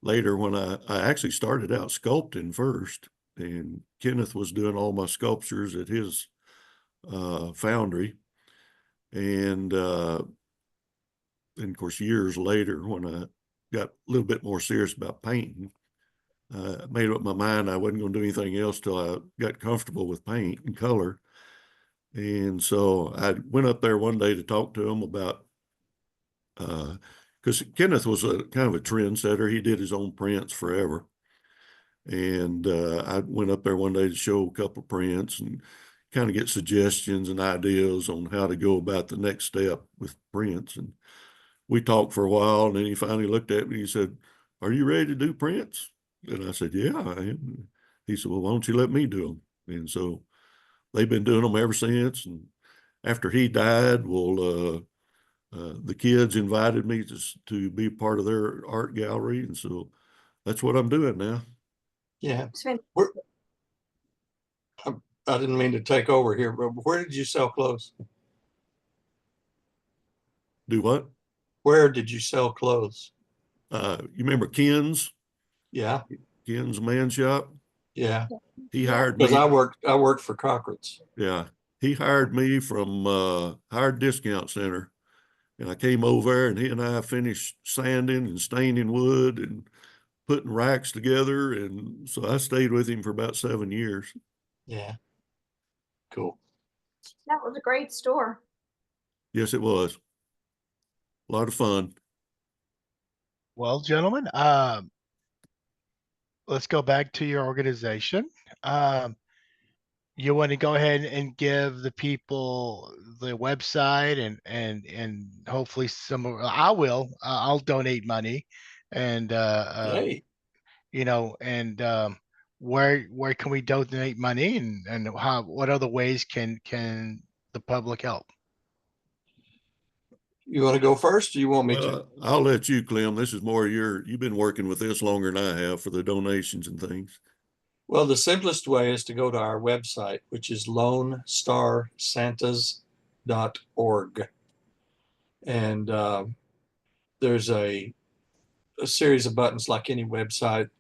later when I actually started out sculpting first, and Kenneth was doing all my sculptures at his foundry. And of course, years later, when I got a little bit more serious about painting, I made up my mind I wasn't going to do anything else till I got comfortable with paint and color. And so I went up there one day to talk to him about, because Kenneth was a kind of a trendsetter. He did his own prints forever. And I went up there one day to show a couple of prints and kind of get suggestions and ideas on how to go about the next step with prints. And we talked for a while, and then he finally looked at me and he said, "Are you ready to do prints?" And I said, "Yeah, I am." He said, "Well, why don't you let me do them?" And so they've been doing them ever since. And after he died, well, the kids invited me to be part of their art gallery. And so that's what I'm doing now. Yeah. It's been I didn't mean to take over here, but where did you sell clothes? Do what? Where did you sell clothes? You remember Ken's Yeah. Man Shop? Yeah. He Yeah. hired Because me. I worked for Cochrane's. Yeah. He hired me from Hired Discount Center. And I came over there, and he and I finished sanding and staining wood and putting racks together. And so I stayed with him for about 7 years. Yeah. Cool. that was a great store. Yes, it was. A lot of fun. Well, gentlemen, let's go back to your organization. You want to go ahead and give the people the website and hopefully I will. I'll donate money, and Yay. and where can we donate money, and how what other ways can the public help? You want to go first, or you want me to? Well, I'll let you, Clem. This is more you've been working with this longer than I have for the donations and things. Well, the simplest way is to go to our website, which is lonestarsantas.org. And there's a series of buttons like any website.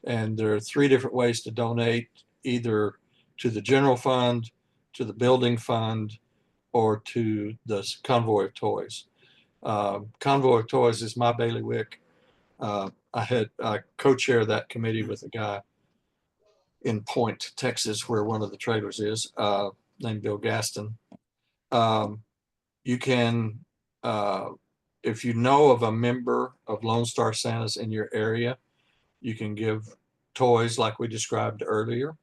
And there are 3 different ways to donate, either to the general fund, to the building fund, or to the Convoy of Toys. Convoy of Toys is my bailiwick. I co-chair that committee with a guy in Point, Texas, where one of the trailers is, named Bill Gaston. You can, if you know of a member of Lone Star Santas in your area, you can give toys like we described earlier.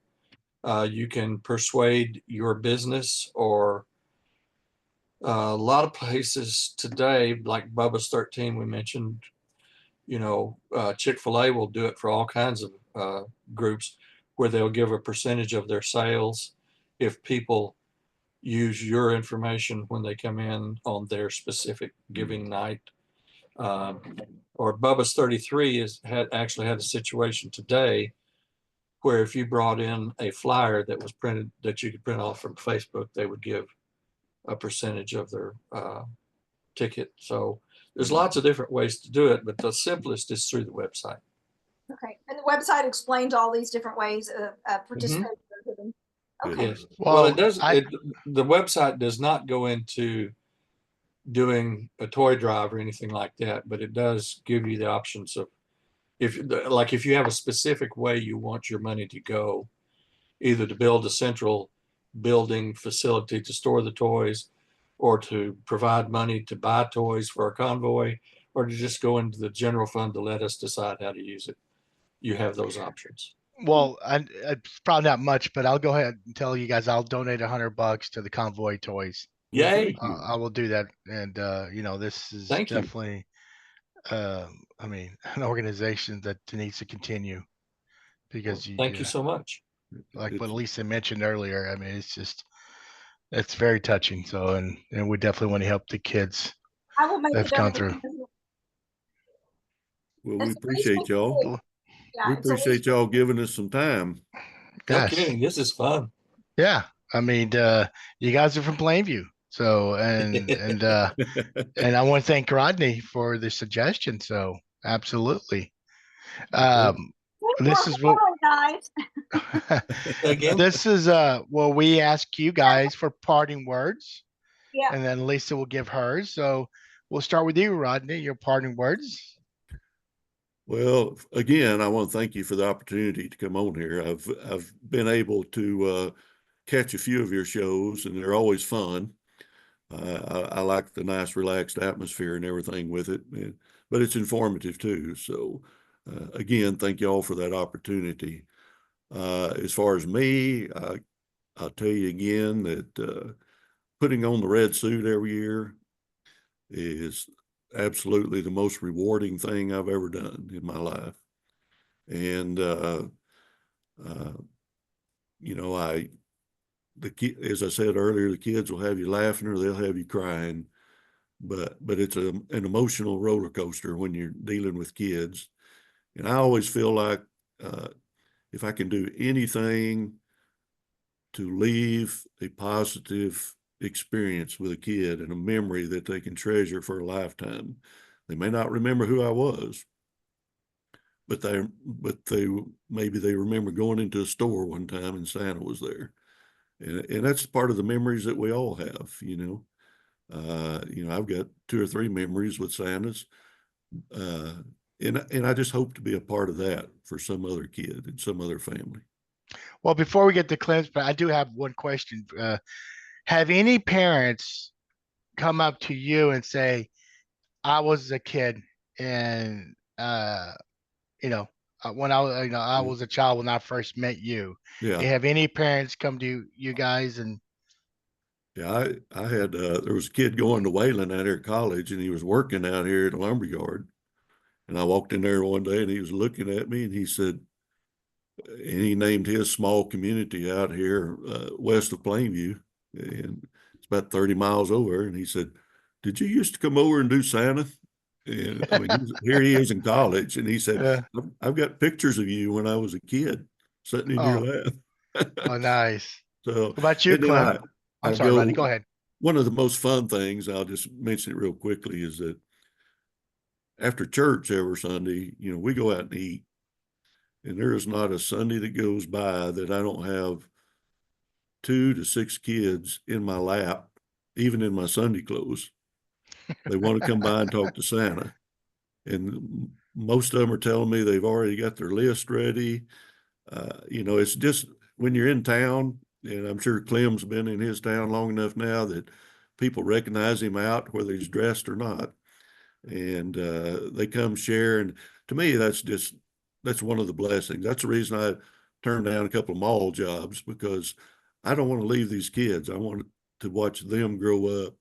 You can persuade your business, or a lot of places today, like Bubba's 13 we mentioned, Chick-fil-A will do it for all kinds of groups, where they'll give a percentage of their sales if people use your information when they come in on their specific giving night. Or Bubba's 33 actually had a situation today where if you brought in a flyer that was printed that you could print off from Facebook, they would give a percentage of their ticket. So there's lots of different ways to do it, but the simplest is through the website. Okay, and the website explains all these different ways of participating. Okay. Yes. Well, Well, it does. The website does not go into doing a toy drive or anything like that, but it does give you the options of if you have a specific way you want your money to go, either to build a central building facility to store the toys, or to provide money to buy toys for a convoy, or to just go into the general fund to let us decide how to use it. You have those options. well, it's probably not much, but I'll go ahead and tell you guys I'll donate $100 to the convoy toys. Well, Yay. thank you. I will do that, and this is Thank you. definitely, I mean, an organization that needs to continue because Thank you so much. like what It's- Lisa mentioned earlier. I mean, it's very touching. So, and we definitely want to help the kids I will make that's the gone donation. through. Well, we That's appreciate y'all. Yeah, We it's a appreciate y'all giving us some time. No Yes. kidding. This is fun. Yeah. I mean, you guys are from Plainview. So, and I want to thank Rodney for the suggestion. So absolutely. This is what guys. Again, this is well, we ask you guys for parting words, Yeah. and then Lisa will give hers. So we'll start with you, Rodney, your parting words. Well, again, I want to thank you for the opportunity to come on here. I've been able to catch a few of your shows, and they're always fun. I like the nice, relaxed atmosphere and everything with it, but it's informative too. So, again, thank you all for that opportunity. As far as me, I'll tell you again that putting on the red suit every year is absolutely the most rewarding thing I've ever done in my life. And, as I said earlier, the kids will have you laughing or they'll have you crying, but it's an emotional roller coaster when you're dealing with kids. And I always feel like if I can do anything to leave a positive experience with a kid and a memory that they can treasure for a lifetime. They may not remember who I was, but maybe they remember going into a store one time and Santa was there. And that's part of the memories that we all have, I've got 2 or 3 memories with Santas. And I just hope to be a part of that for some other kid and some other family. Well, before we get to Clem's, but I do have one question. Have any parents come up to you and say, I was a kid and, when I was a child when I first met you. Yeah. Have any parents come to you guys and Yeah, I had, there was a kid going to Wayland out here at college and he was working out here at a lumber yard. And I walked in there one day and he was looking at me and he said, and he named his small community out here west of Plainview, and it's about 30 miles over. And he said, "Did you used to come over and do Santa?" And I mean, here he is in college, and he said, "I've got pictures of you when I was a kid sitting in your lap." Oh, nice. So, What about you, and then Clem? I'm I sorry, go. Rodney, go ahead. One of the most fun things, I'll just mention it real quickly, is that after church every Sunday, we go out and eat. And there is not a Sunday that goes by that I don't have 2 to 6 kids in my lap, even in my Sunday clothes. They want to come by and talk to Santa. And most of them are telling me they've already got their list ready. It's just when you're in town, and I'm sure Clem's been in his town long enough now that people recognize him out, whether he's dressed or not. And they come share. And to me, that's one of the blessings. That's the reason I turned down a couple of mall jobs, because I don't want to leave these kids. I want to watch them grow up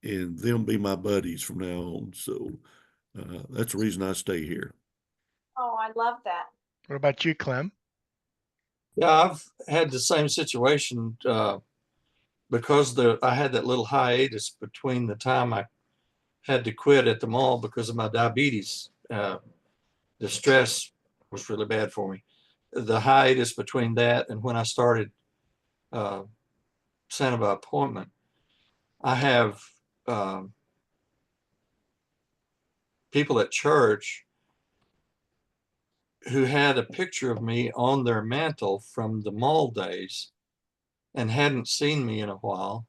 and them be my buddies from now on. So that's the reason I stay here. Oh, I love that. What about you, Clem? yeah, I've had the same situation. because I had that little hiatus between the time I had to quit at the mall because of my diabetes. The stress was really bad for me. The hiatus between that and when I started Santa by appointment, I have people at church who had a picture of me on their mantle from the mall days and hadn't seen me in a while.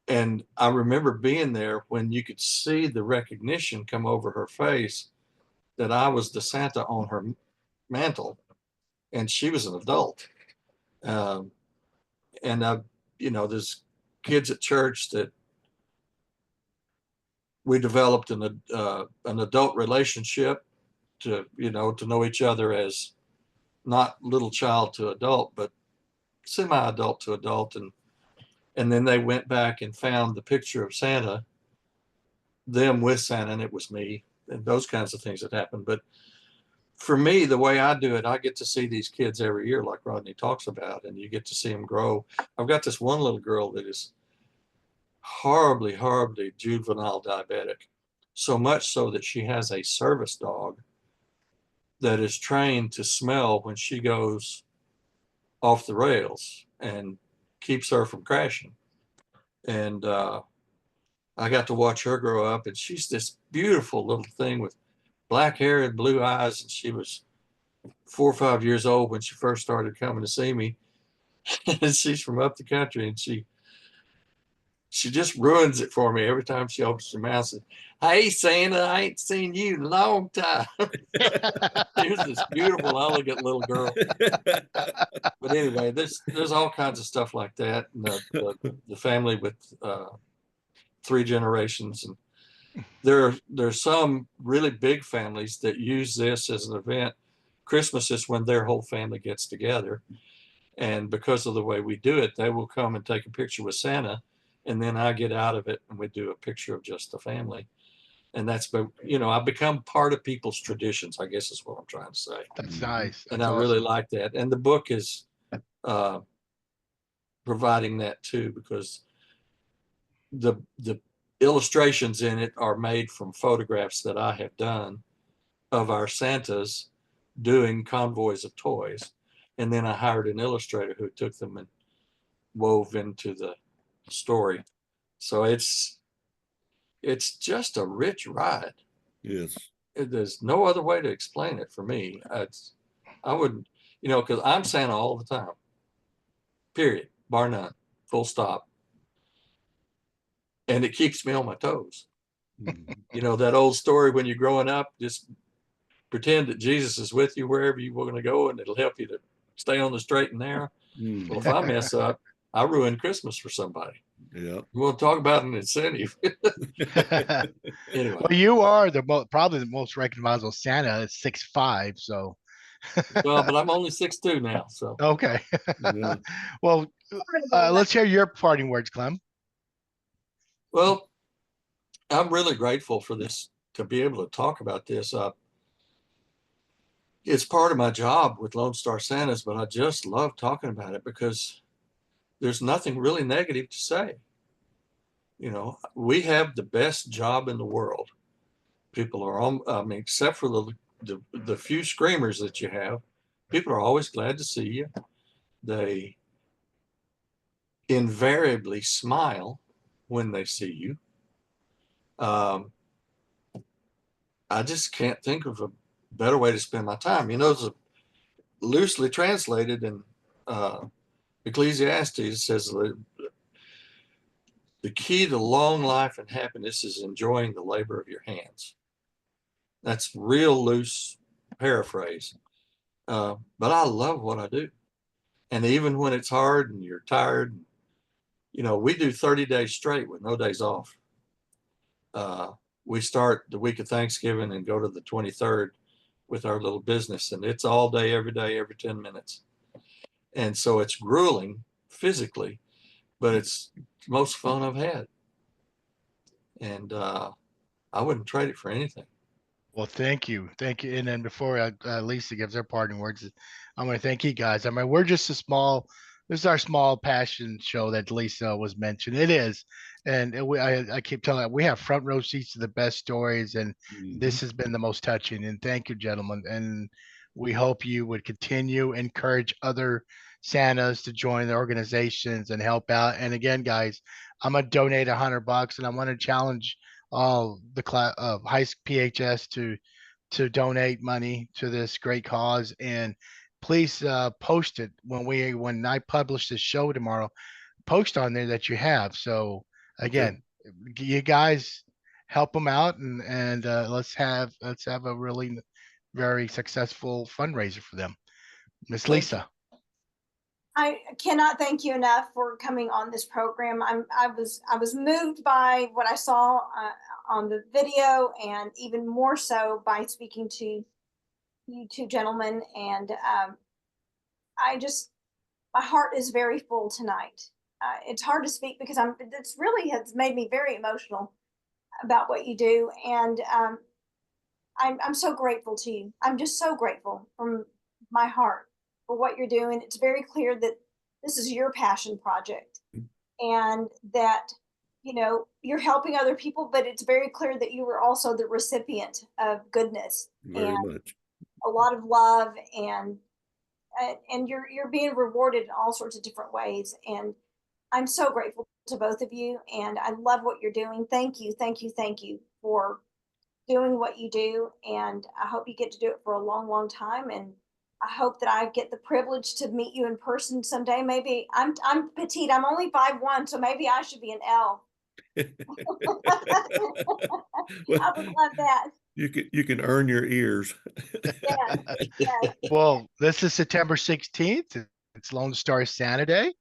And I remember being there when you could see the recognition come over her face that I was the Santa on her mantle, and she was an adult. Um, and there's kids at church that we developed an adult relationship to know each other as not little child to adult, but semi-adult to adult, and then they went back and found the picture of Santa, them with Santa, and it was me, and those kinds of things that happened. But for me, the way I do it, I get to see these kids every year, like Rodney talks about, and you get to see them grow. I've got this one little girl that is horribly, horribly juvenile diabetic, so much so that she has a service dog that is trained to smell when she goes off the rails and keeps her from crashing. And I got to watch her grow up, and she's this beautiful little thing with black hair and blue eyes. And she was 4 or 5 years old when she first started coming to see me. And she's from up the country, and she just ruins it for me every time she opens her mouth. And, hey, Santa, I ain't seen you in a long time. Here's this beautiful, elegant little girl. But anyway, there's all kinds of stuff like that. And the family with 3 generations, and there's some really big families that use this as an event. Christmas is when their whole family gets together, and because of the way we do it, they will come and take a picture with Santa, and then I get out of it and we do a picture of just the family. And that's, I've become part of people's traditions, I guess is what I'm trying to say. That's nice. And That's I really awesome. like that. And the book is providing that too, because the illustrations in it are made from photographs that I have done of our Santas doing convoys of toys. And then I hired an illustrator who took them and wove into the story. So it's just a rich ride. Yes. There's no other way to explain it for me. I would, because I'm Santa all the time, period, bar none, full stop. And it keeps me on my toes. Mhm. That old story when you're growing up, just pretend that Jesus is with you wherever you were going to go, and it'll help you to stay on the straight and narrow. Mm. Well, if I mess up, I ruin Christmas for somebody. Yeah. You want to talk about an incentive? Anyway. Well, you are probably the most recognizable Santa at 6'5", so. Well, but I'm only 6'2" now, so. Okay. Yeah. Well, let's hear your parting words, Clem. Well, I'm really grateful for this, to be able to talk about this. It's part of my job with Lone Star Santas, but I just love talking about it because there's nothing really negative to say. We have the best job in the world. People are, except for the few screamers that you have, people are always glad to see you. They invariably smile when they see you. I just can't think of a better way to spend my time. It's loosely translated in Ecclesiastes says the key to long life and happiness is enjoying the labor of your hands. That's real loose paraphrase. But I love what I do. And even when it's hard and you're tired, we do 30 days straight with no days off. We start the week of Thanksgiving and go to the 23rd with our little business, and it's all day, every 10 minutes. And so it's grueling physically, but it's the most fun I've had. And I wouldn't trade it for anything. Well, thank you. Thank you. And then before Lisa gives her parting words, I want to thank you guys. I mean, we're just a small this is our small passion show that Lisa was mentioned. It is, and I keep telling her we have front row seats to the best stories, and this has been the most touching. And thank you, gentlemen. And we hope you would continue encourage other Santas to join the organizations and help out. And again, guys, I'm gonna donate $100, and I want to challenge all the high PHS to donate money to this great cause. And please post it when I publish this show tomorrow. Post on there that you have. So again, you guys help them out, and let's have a really very successful fundraiser for them. Miss Thank you. Lisa. I cannot thank you enough for coming on this program. I was moved by what I saw on the video, and even more so by speaking to you two gentlemen. And my heart is very full tonight. It's hard to speak because it's really has made me very emotional about what you do, and I'm so grateful to you. I'm just so grateful from my heart for what you're doing. It's very clear that this is your passion project, and that you're helping other people, but it's very clear that you were also the recipient of goodness Very and much. a lot of love, and you're being rewarded in all sorts of different ways. And I'm so grateful to both of you, and I love what you're doing. Thank you, thank you, thank you for doing what you do, and I hope you get to do it for a long, long time. And I hope that I get the privilege to meet you in person someday. Maybe I'm petite. I'm only 5'1", so maybe I should be an L. I Well, would love that. you can earn your ears. Yeah, yeah. Well, this is September 16th. It's Lone Star Santa Day.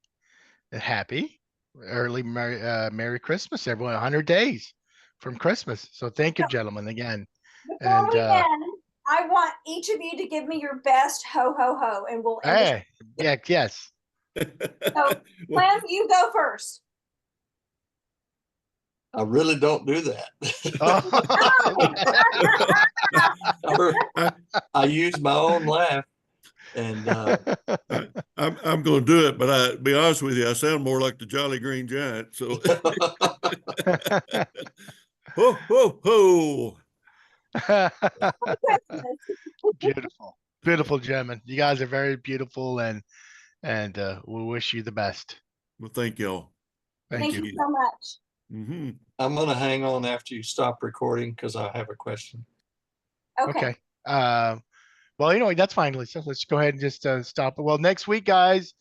Happy early Merry Christmas, everyone. 100 days from Christmas. So thank you, gentlemen, again. Before And we end, I want each of you to give me your best ho ho ho, and we'll end hey, yeah, yes. So, Clem, you go first. I really don't do that. I use my own laugh, and I'm going to do it, but I be honest with you, I sound more like the Jolly Green Giant. So, ho ho ho! Beautiful, beautiful, gentlemen. You guys are very beautiful, and we wish you the best. Well, thank y'all. Thank you so much. I'm going to hang on after you stop recording because I have a question. Okay. Well, that's fine, Lisa. Let's go ahead and just stop. Well, next week, guys,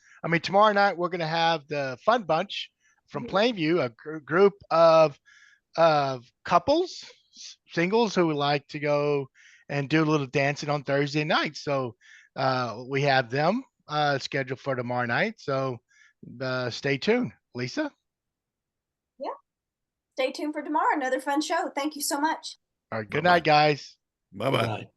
tomorrow night, we're going to have the Fun Bunch from Plainview, a group of couples, singles who would like to go and do a little dancing on Thursday night. So we have them scheduled for tomorrow night. So stay tuned. Lisa? Yeah. Stay tuned for tomorrow. Another fun show. Thank you so much. All right. Good night, guys. Bye-bye.